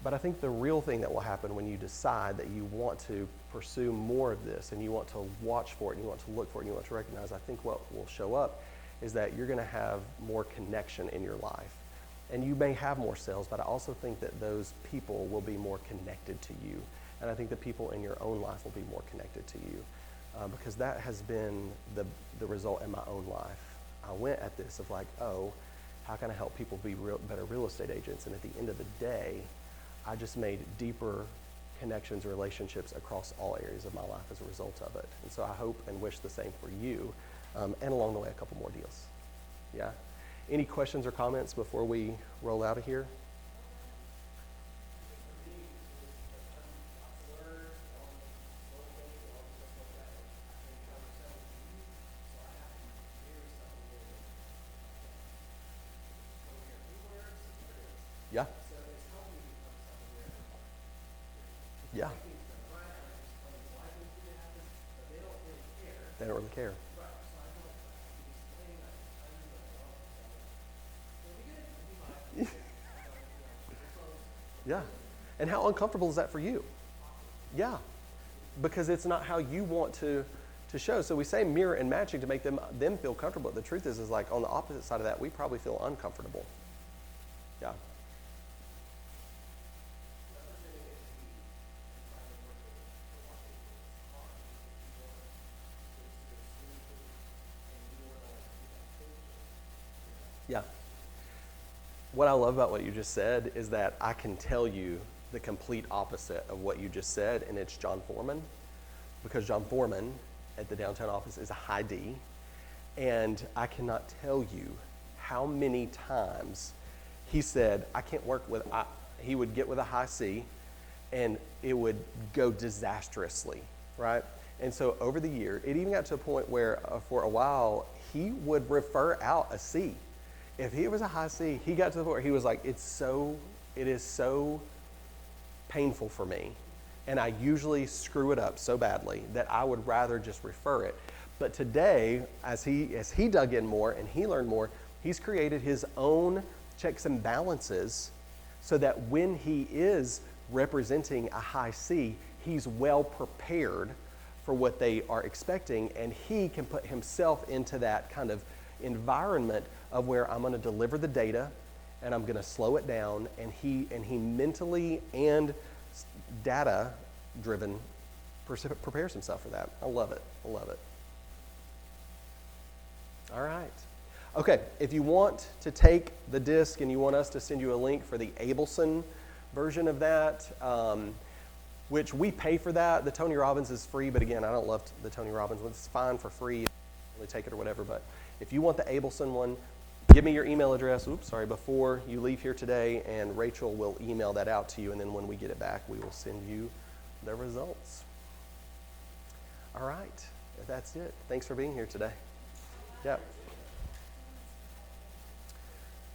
But I think the real thing that will happen when you decide that you want to pursue more of this, and you want to watch for it, and you want to look for it, and you want to recognize, I think what will show up is that you're going to have more connection in your life. And you may have more sales, but I also think that those people will be more connected to you. And I think the people in your own life will be more connected to you, because that has been the result in my own life. I went at this of like, how can I help people be better real estate agents? And at the end of the day, I just made deeper connections, relationships across all areas of my life as a result of it. And so I hope and wish the same for you, and along the way, a couple more deals. Yeah? Any questions or comments before we roll out of here? Yeah. Yeah. They don't really care. Yeah. And how uncomfortable is that for you? Yeah. Because it's not how you want to show. So we say mirror and matching to make them feel comfortable. The truth is like on the opposite side of that, we probably feel uncomfortable. Yeah. Yeah. What I love about what you just said is that I can tell you the complete opposite of what you just said, and it's John Foreman, because John Foreman at the downtown office is a high D, and I cannot tell you how many times he said, I can't work with, he would get with a high C, and it would go disastrously, right? And so over the year, it even got to a point where for a while, he would refer out a C. If he was a high C, he got to the point where he was like, it is so painful for me, and I usually screw it up so badly that I would rather just refer it. But today, as he dug in more and he learned more, he's created his own checks and balances so that when he is representing a high C, he's well prepared for what they are expecting, and he can put himself into that kind of environment of where I'm going to deliver the data and I'm going to slow it down, and he mentally and data driven prepares himself for that. I love it. I love it. All right. Okay, if you want to take the disc and you want us to send you a link for the Abelson version of that, which we pay for that. The Tony Robbins is free, but again, I don't love the Tony Robbins one. It's fine for free. Really take it or whatever. But if you want the Abelson one, give me your email address, before you leave here today, and Rachel will email that out to you, and then when we get it back, we will send you the results. All right, that's it. Thanks for being here today. Yeah.